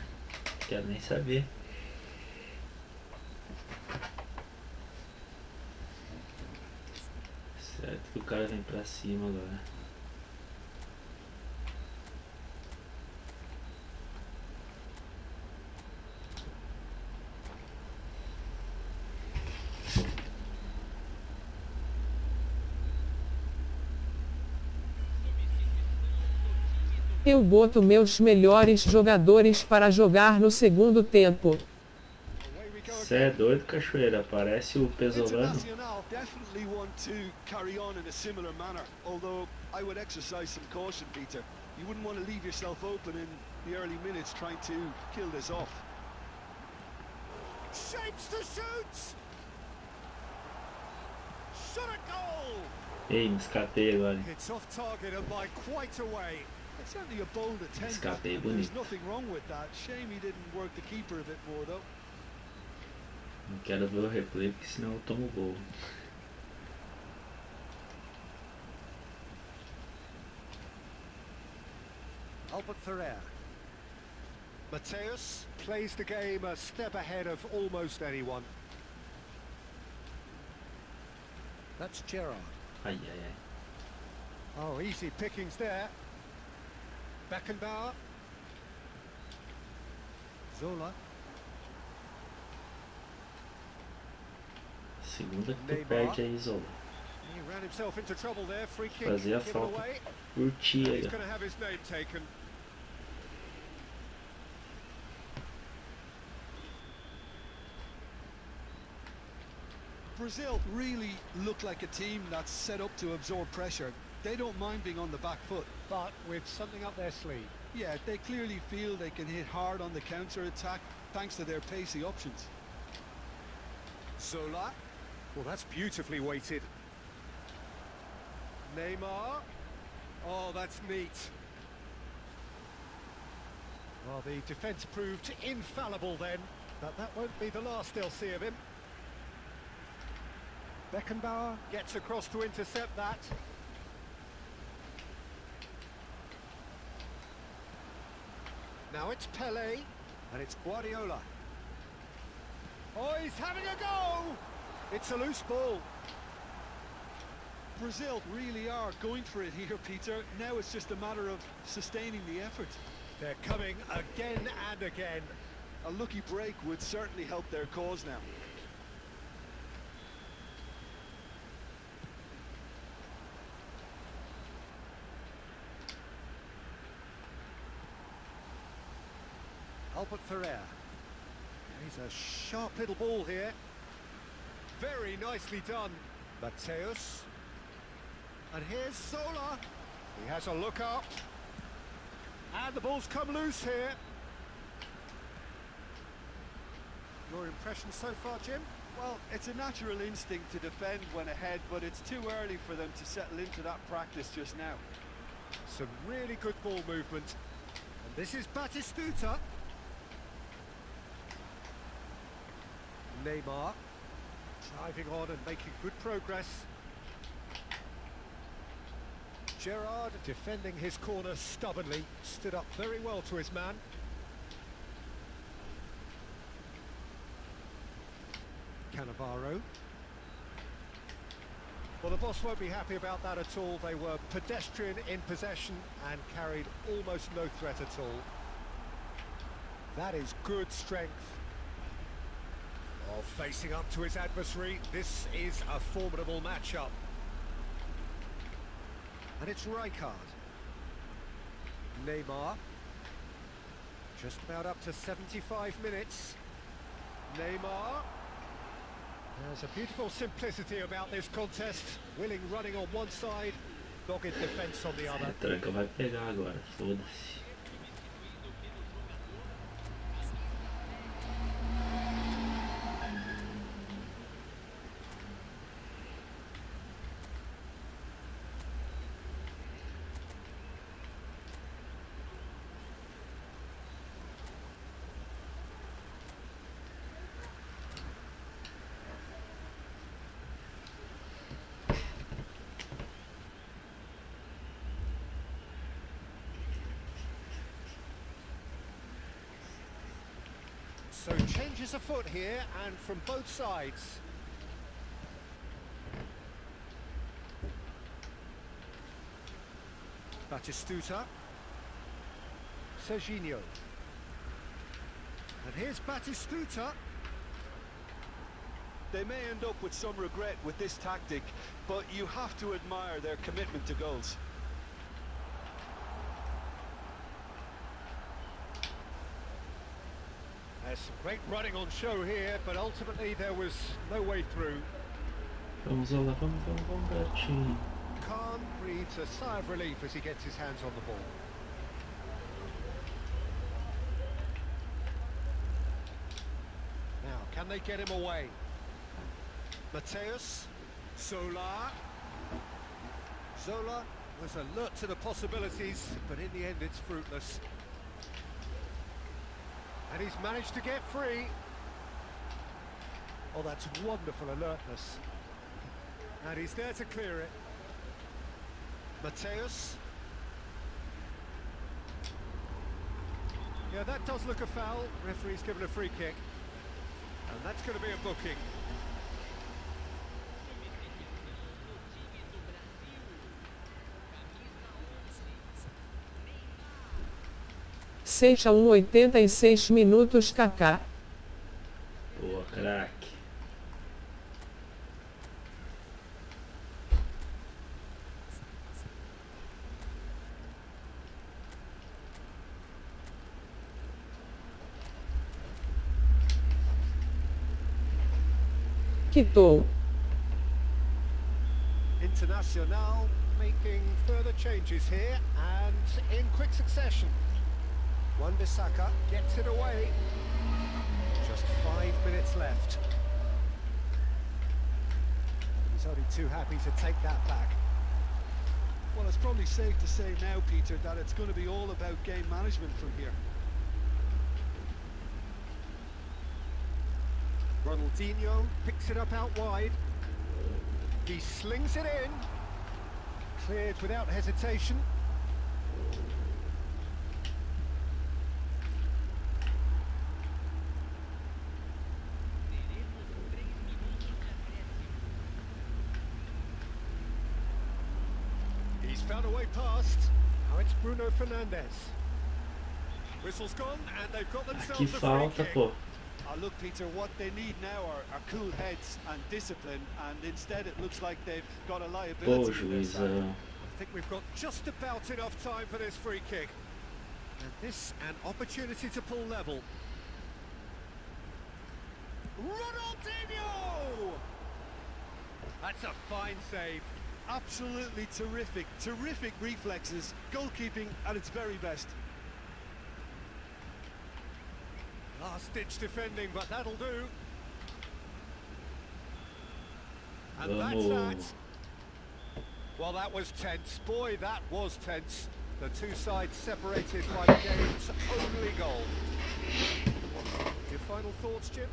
Quero nem saber. Certo que o cara vem pra cima agora. Eu boto meus melhores jogadores para jogar no segundo tempo. Cê é doido, cachoeira? Parece o Pesolano. Internacional definitely want to carry on in a similar manner, although I would exercise some caution, Peter. You wouldn't want to leave yourself open in the early minutes trying to kill this off. Shapes to shoot! Shot a goal! Ei, me escapei agora. It's off target and by quite a way. It's certainly a bold attempt. Escapei and there's bonito. nothing wrong with that. Shame he didn't work the keeper a bit more, though. Não quero ver o replay, porque senão eu tomo gol. Albert Ferrer. Mateus plays the game a step ahead of almost anyone. That's Gerard. Ai, ai, ai. Oh, easy pickings there. Beckenbauer. Zola. Segunda que tu perde aí, Zola. He ran himself into trouble there. Free kick Fazer a given falta away. por ti He's aí, going ó. to have his name taken. Brazil really look like a team that's set up to absorb pressure. They don't mind being on the back foot. But with something up their sleeve. Yeah, they clearly feel they can hit hard on the counter-attack thanks to their pacey options. Zola. Well, that's beautifully weighted. Neymar. Oh, that's neat. Well, the defence proved infallible then, but that won't be the last they'll see of him. Beckenbauer gets across to intercept that. Now it's Pelé, and it's Guardiola. Oh, he's having a go! It's a loose ball. Brazil really are going for it here, Peter. Now it's just a matter of sustaining the effort. They're coming again and again. A lucky break would certainly help their cause now. Albert Ferrer. He's a sharp little ball here. Very nicely done. Mateus. And here's Zola. He has a look up. And the ball's come loose here. Your impression so far, Jim? Well, it's a natural instinct to defend when ahead, but it's too early for them to settle into that practice just now. Some really good ball movement. And this is Batistuta. Neymar. Driving on and making good progress. Gerard defending his corner stubbornly. Stood up very well to his man. Cannavaro. Well, the boss won't be happy about that at all. They were pedestrian in possession and carried almost no threat at all. That is good strength. Oh, facing up to his adversary, this is a formidable matchup. And it's Rijkaard. Neymar. Just about up to 75 minutes. Neymar. There's a beautiful simplicity about this contest. Willing running on one side, dogged defence on the other. Tranca vai pegar agora, foda-se. So changes afoot here, and from both sides. Batistuta. Serginho. And here's Batistuta. They may end up with some regret with this tactic, but you have to admire their commitment to goals. There's some great running on show here, but ultimately there was no way through. Vamos lá, vamos, gatinho. Khan breathes a sigh of relief as he gets his hands on the ball. Now, can they get him away? Mateus. Zola. Zola was alert to the possibilities, but in the end it's fruitless. And he's managed to get free. Oh, that's wonderful alertness. And he's there to clear it. Mateus. Yeah, that does look a foul. Referee's given a free kick. And that's going to be a booking. 6-1 86 minutos Kaká. Boa, craque. Quitou. Internacional making further changes here and in quick succession. Wan-Bissaka gets it away. Just 5 minutes left. He's only too happy to take that back. Well, it's probably safe to say now, Peter, that it's going to be all about game management from here. Ronaldinho picks it up out wide. He slings it in. Cleared without hesitation. He's found a way past. Now it's Bruno Fernandes. Whistle's gone and they've got Que themselves a free falta, kick. pô. Look, Peter, what they need now are cool heads and discipline, and instead it looks like they've got a Pô, liability in their side. juizão. I think we've got just about enough time for this free kick. And this an opportunity to pull level. Ronaldinho! That's a fine save. Absolutely terrific, terrific reflexes, goalkeeping at its very best. Last-ditch defending, but that'll do. And Vamos. that's that. Well, that was tense. Boy, that was tense. The two sides separated by the game's only goal. Your final thoughts, Jim?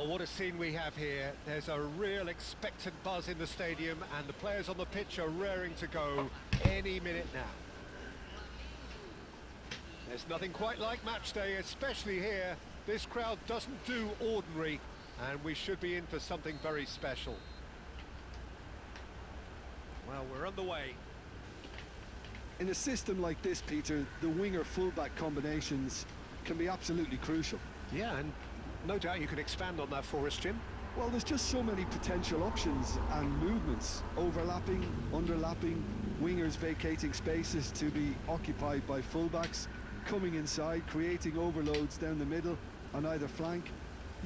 Well, what a scene we have here. There's a real expectant buzz in the stadium and the players on the pitch are raring to go any minute now. There's nothing quite like match day, especially here. This crowd doesn't do ordinary and we should be in for something very special. Well, we're underway. In a system like this, Peter, the winger-fullback combinations can be absolutely crucial. Yeah, and no doubt you can expand on that for us, Jim. Well, there's just so many potential options and movements. Overlapping, underlapping, wingers vacating spaces to be occupied by fullbacks, coming inside, creating overloads down the middle on either flank.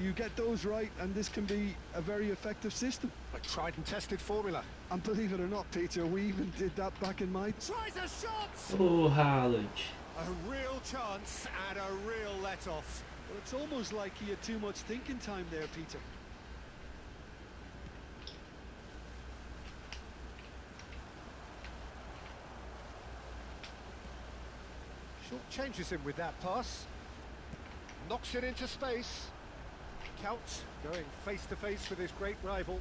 You get those right and this can be a very effective system. A tried and tested formula. And believe it or not, Peter, we even did that back in my... Tries a shot! Ô, Haaland. A real chance and a real let-off. Well, it's almost like he had too much thinking time there, Peter. Short changes him with that pass. Knocks it into space. Count going face to face with his great rival.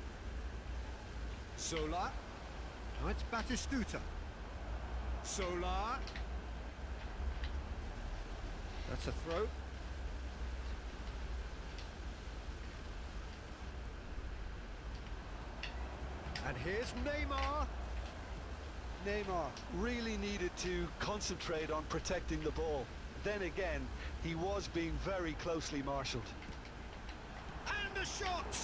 Solar. Now it's Batistuta. Solar. That's a throw. And here's Neymar. Neymar really needed to concentrate on protecting the ball. Then again, he was being very closely marshalled. And the shot!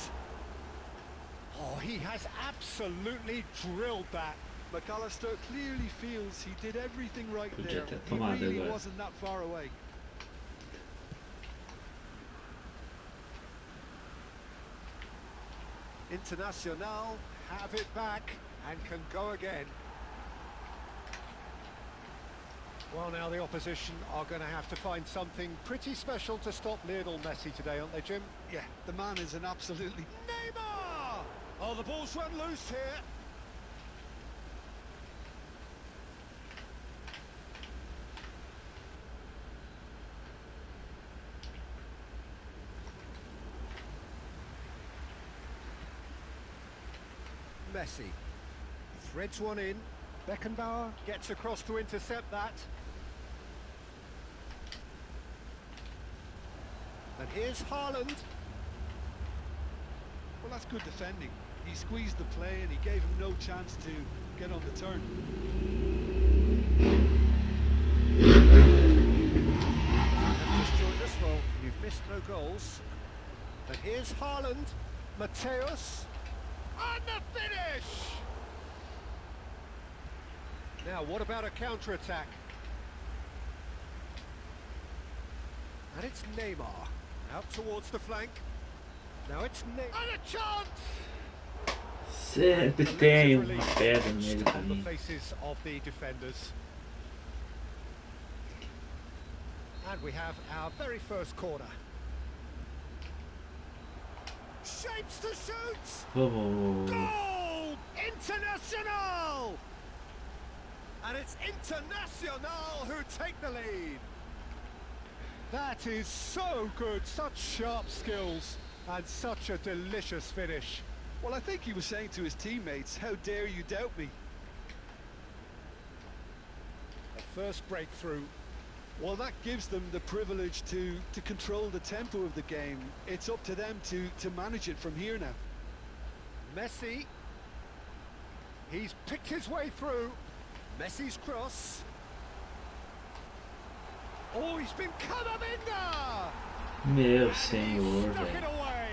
Oh, he has absolutely drilled that. McAllister clearly feels he did everything right Podia there. ter He tomado really agora. wasn't that far away. Internacional have it back and can go again. Well, now the opposition are going to have to find something pretty special to stop Lionel Messi today, aren't they, Jim? Yeah, the man is an absolutely... Neymar! Oh, the ball's run loose here. Messi threads one in. Beckenbauer gets across to intercept that. And here's Haaland. Well, that's good defending. He squeezed the play and he gave him no chance to get on the turn. Have just joined us. Well, you've missed no goals. And here's Haaland. Mateus. And the finish! Now, what about a counter-attack? And it's Neymar. Out towards the flank. Now it's Neymar. And a chance! Sempre tem uma pedra no meio do On the caminho. faces of the defenders. And we have our very first corner. Shapes to shoot! Vamos. Goal! International! And it's International who take the lead. That is so good, such sharp skills and such a delicious finish. Well, I think he was saying to his teammates, how dare you doubt me? The first breakthrough. Well, that gives them the privilege to control the tempo of the game. It's up to them to manage it from here now. Messi. He's picked his way through. Messi's cross. Oh, he's been Camavinga! Meu senhor, Stuck it velho. away.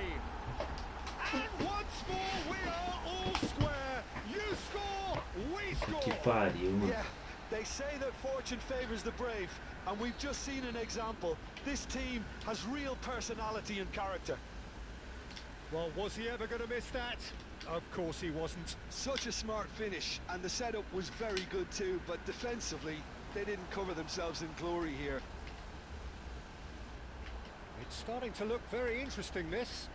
And once more we are all square. You score, we Que score. pariu, mano. Yeah, they say that fortune favours the brave, and we've just seen an example. This team has real personality and character. Well, was he ever going to miss that? Of course he wasn't. Such a smart finish, and the setup was very good too, but defensively, they didn't cover themselves in glory here. It's starting to look very interesting, this.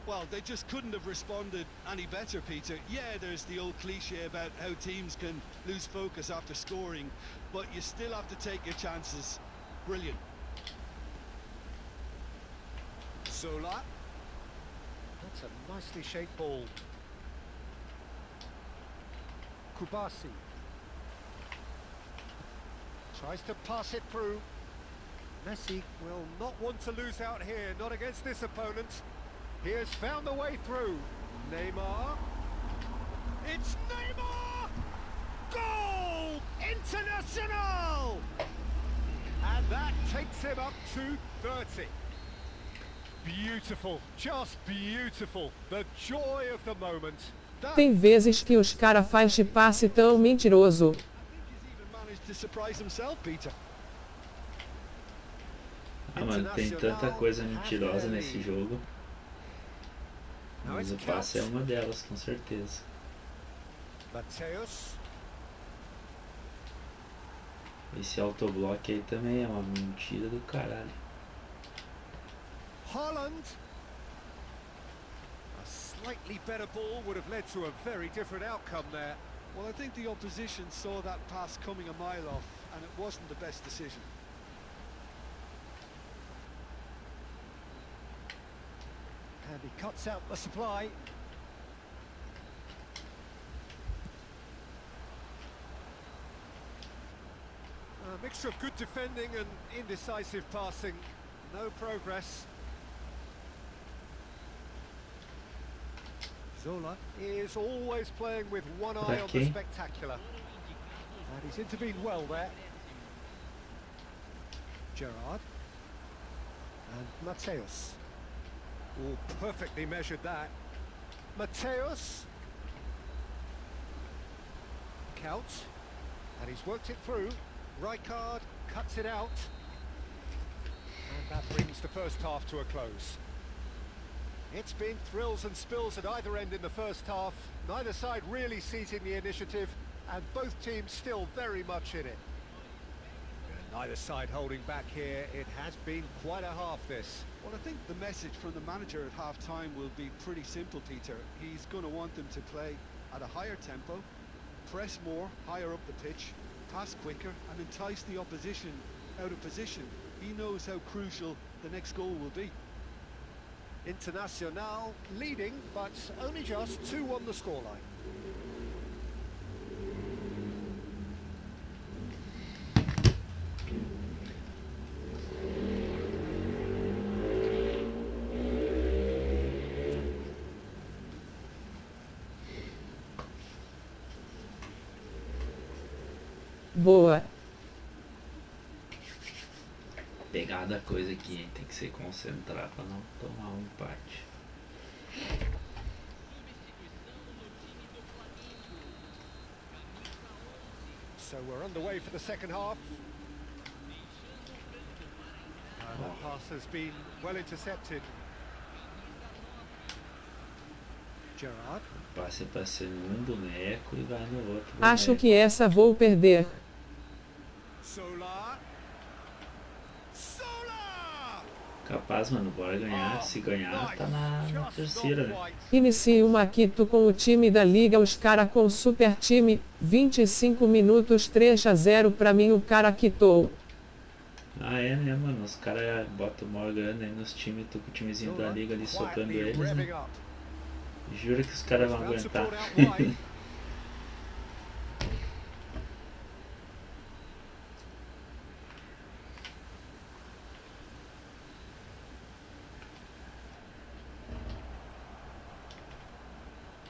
Well, they just couldn't have responded any better, Peter. Yeah, there's the old cliche about how teams can lose focus after scoring, but you still have to take your chances. Brilliant. Zola. That's a nicely shaped ball. Kubasi. Tries to pass it through. Messi will not want to lose out here, not against this opponent. He has found the way through. Neymar. It's Neymar! Goal! International! And that takes him up to 30. Beautiful, just beautiful. The joy of the moment. Tem vezes que os cara faz passe tão mentiroso. I think he's even managed to surprise himself, Peter. Ah, mano, tem tanta coisa mentirosa nesse jogo. Mas o passe é uma delas, com certeza. Mateus. Esse autoblock aí também é uma mentira do caralho. Haaland. A slightly better ball would have led to a very different outcome there. Well, I think the opposition saw that pass coming a mile off, and it wasn't the best decision. He cuts out the supply. A mixture of good defending and indecisive passing. No progress. Zola is always playing with one eye on the spectacular. And he's intervened well there. Gerrard. And Mateus. Oh, perfectly measured that. Mateus. Counts. And he's worked it through. Rijkaard cuts it out. And that brings the first half to a close. It's been thrills and spills at either end in the first half. Neither side really seizing the initiative, and both teams still very much in it. And neither side holding back here. It has been quite a half, this. Well, I think the message from the manager at half-time will be pretty simple, Peter. He's going to want them to play at a higher tempo, press more, higher up the pitch, pass quicker, and entice the opposition out of position. He knows how crucial the next goal will be. Internacional leading, but only just 2 on the scoreline. Boa. Pegada a coisa aqui, hein? Tem que se concentrar para não tomar um empate. So we're underway for the second half. And that pass has been well intercepted. Gerrard. Passa para ser um boneco e vai no outro boneco. Acho que essa vou perder. Solar. Capaz, mano, bora ganhar. Se ganhar, tá na terceira, né? Inicie uma quito com o time da Liga. Os cara com super time. 25 minutos 3-0 pra mim o cara quitou. Ah, é, né, mano? Os caras botam maior grana aí nos times. Tô com o timezinho da Liga ali socando eles, né? Jura que os caras vão aguentar.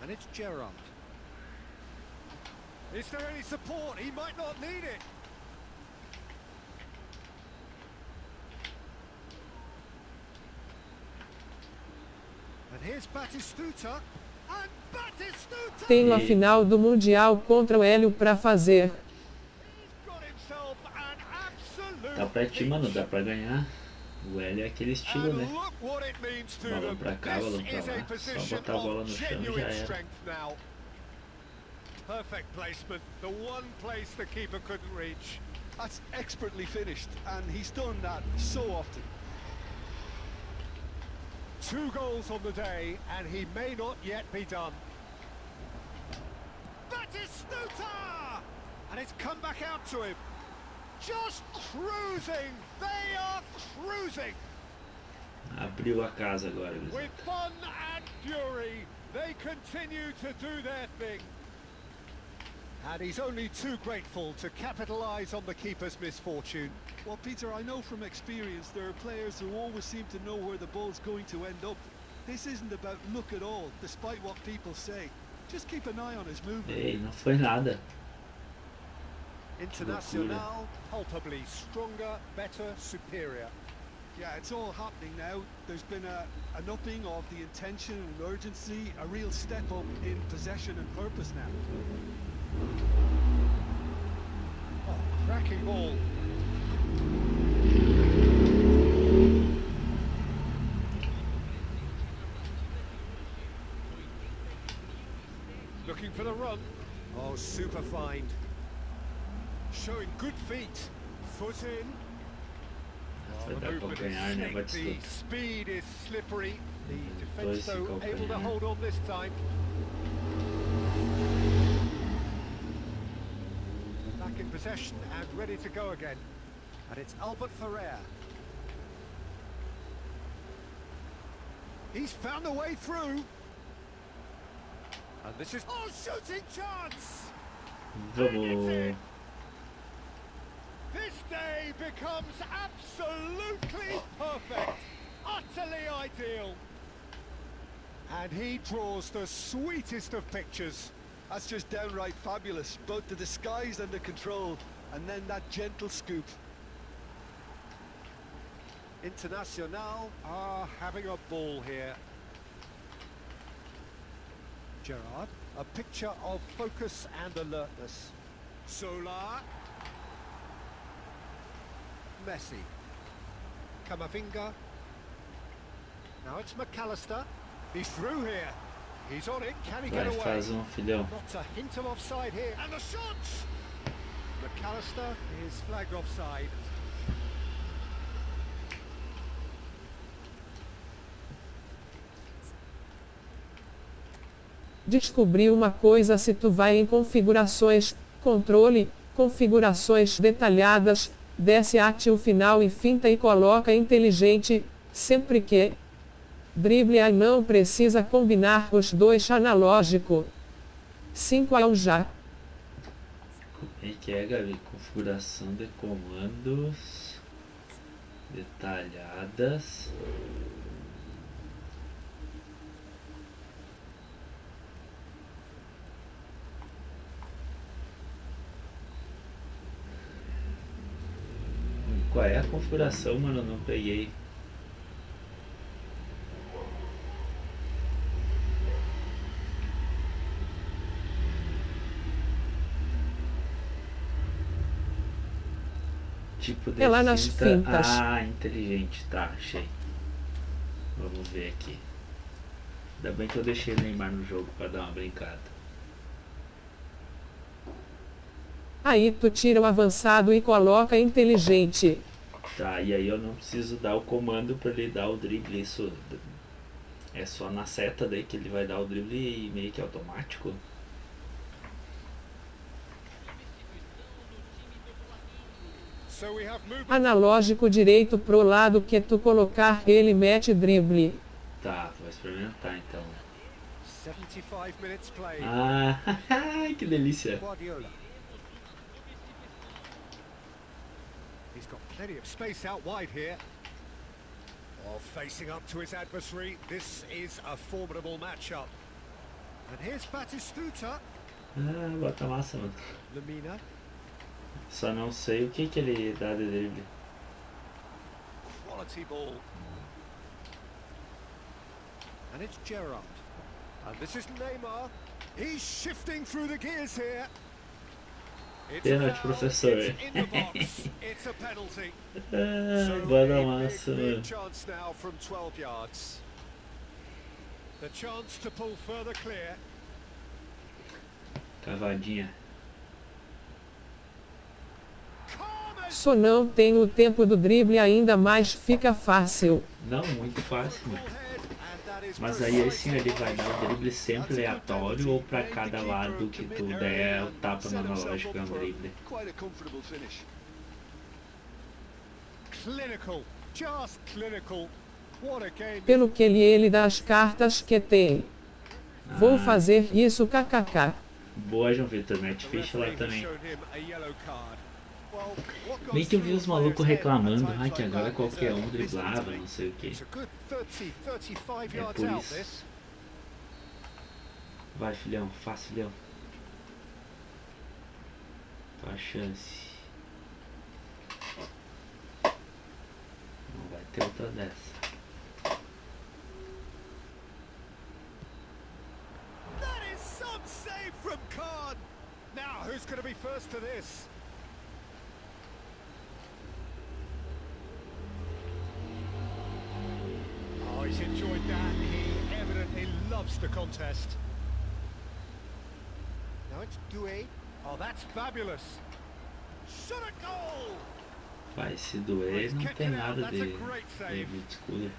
And it's Gerrard. Is there any support? He might not need it. And here's Batistuta. And Batistuta! Tenho a final do Mundial contra o Hélio pra fazer. He's got himself an absolute Dá pra ti, mano, dá pra ganhar. O Hélio é aquele estilo, né? Bola pra cá, bola pra lá. Só botar a bola no chão e já era. Perfect placement, the one place the keeper couldn't reach. That's expertly finished, and he's done that so often. 2 goals on the day, and he may not yet be done. Batistuta! And it's come back out to him. Just cruising! They are cruising! Abriu a casa agora, With fun and fury, they continue to do their thing. And he's only too grateful to capitalise on the keeper's misfortune. Well, Peter, I know from experience there are players who always seem to know where the ball's going to end up. This isn't about luck at all, despite what people say. Just keep an eye on his movement. Ei, não foi nada. Internacional, palpably stronger, better, superior. Yeah, it's all happening now. There's been an upping of the intention and urgency, a real step up in possession and purpose now. Oh, cracking ball. Looking for the run. Oh, super find. Showing good feet. Foot in. Vai dar pra ganhar, né? The speed is slippery. The defense, though, able to hold on this time. Back in possession and ready to go again. And it's Albert Ferrer. He's found a way through. And this is shooting chance. Vamos. This day becomes absolutely perfect, utterly ideal. And he draws the sweetest of pictures. That's just downright fabulous, both the disguise and the control, and then that gentle scoop. Internacional are having a ball here. Gerrard, a picture of focus and alertness. Solar. Messi. Camavinga. Now it's McAllister. He's through here. He's on it. Can he get Vai, away? faz filhão. Not a hint of offside here. And the shots! McAllister is flagged offside. Descobri uma coisa: se tu vai em configurações, controle, configurações detalhadas, desce ate o final e finta e coloca inteligente, sempre que drible aí não precisa combinar os dois analógico. 5 ao já. Como é que é, Gabi? Configuração de comandos detalhadas. Qual é a configuração, mano? Eu não peguei. Tipo de É lá nas fintas. Ah, inteligente. Tá, achei. Vamos ver aqui. Ainda bem que eu deixei o Neymar no jogo pra dar uma brincada. Aí tu tira o avançado e coloca inteligente. Tá, e aí eu não preciso dar o comando pra ele dar o drible. Isso é só na seta daí que ele vai dar o drible e meio que automático. So we have movement. Analógico direito pro lado que tu colocar ele mete drible. Tá, vou experimentar então. 75 minutes played. Ah, que delícia. Guardiola. He's got plenty of space out wide here. Oh, facing up to his adversary. This is a formidable matchup. And here's Batistuta. Ah, bota massa, mano. Lamina. Só não sei o que ele dá de drible. Quality ball. And it's Gerrard. And this is Neymar. He's shifting through the gears here. It's a Pênalti, foul. professor. It's in the box. It's a penalty. Ah, bota a massa, big mano. chance now from 12 yards. The chance to pull further clear. Cavadinha. Só não tem o tempo do drible, ainda mais fica fácil. Não, muito fácil, mano. Mas aí assim ele vai dar o drible sempre aleatório ou pra cada lado que tu der o tapa no analógico é um drible? Quite a comfortable finish. Clinical. Just clinical. What a game. Pelo que ele dá as cartas que tem. Vou Ah, fazer isso kkk. boa, João Vitor, mete ficha lá também. Showed him a yellow card. Well, what Bem goes que eu vi through os a malucos player's head reclamando, at times que like agora that qualquer is um driblava, visiting. não sei o que. It's a good 35 É yards por out isso. this. Vai, filhão, faz, filhão. Tua chance. Não vai ter outra dessa. That is some save from Khan. Now, who's going to be first to this? Oh, he's enjoyed that. He evidently loves the contest. Now it's Doué. Oh, that's fabulous. Shot a goal! Vai, se doer, não tem nada de escolha.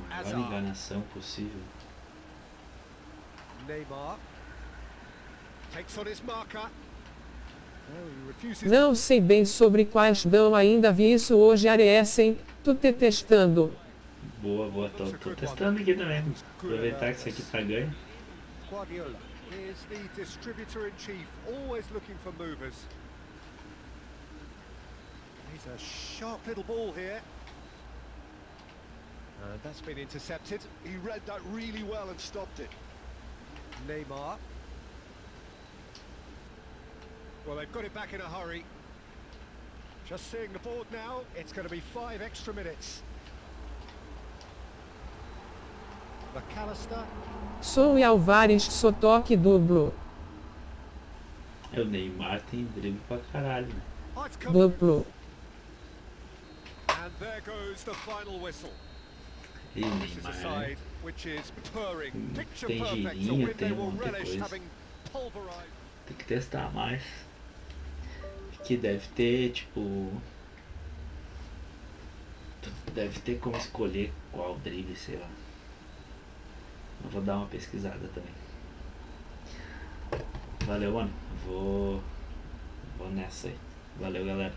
Maior enganação possível. Neymar takes on his marker. Oh, he refuses. Não sei bem sobre quais dão, ainda vi isso hoje arecem, tu te testando. Boa, boa. Tô testando aqui também. Aproveitar que isso aqui tá ganho. Guardiola is the distributor in chief, always looking for movers. He's a sharp little ball here. And that's been intercepted. He read that really well and stopped it. Neymar. Well, they've got it back in a hurry. Just seeing the board now, it's going to be 5 extra minutes. McAllister. Sou e Alvares, só toque duplo. O Neymar tem drible pra caralho, né? Oh, it's come Duplo. And there goes the final whistle. E This is a Neymar, né? side which is purring, picture Tem perfect, a girinho, win tem they will muita relish coisa. having pulverized. Tem que testar mais. Que deve ter, tipo... Deve ter como escolher qual drible, sei lá. Eu vou dar uma pesquisada também. Valeu, mano. Vou nessa aí. Valeu, galera.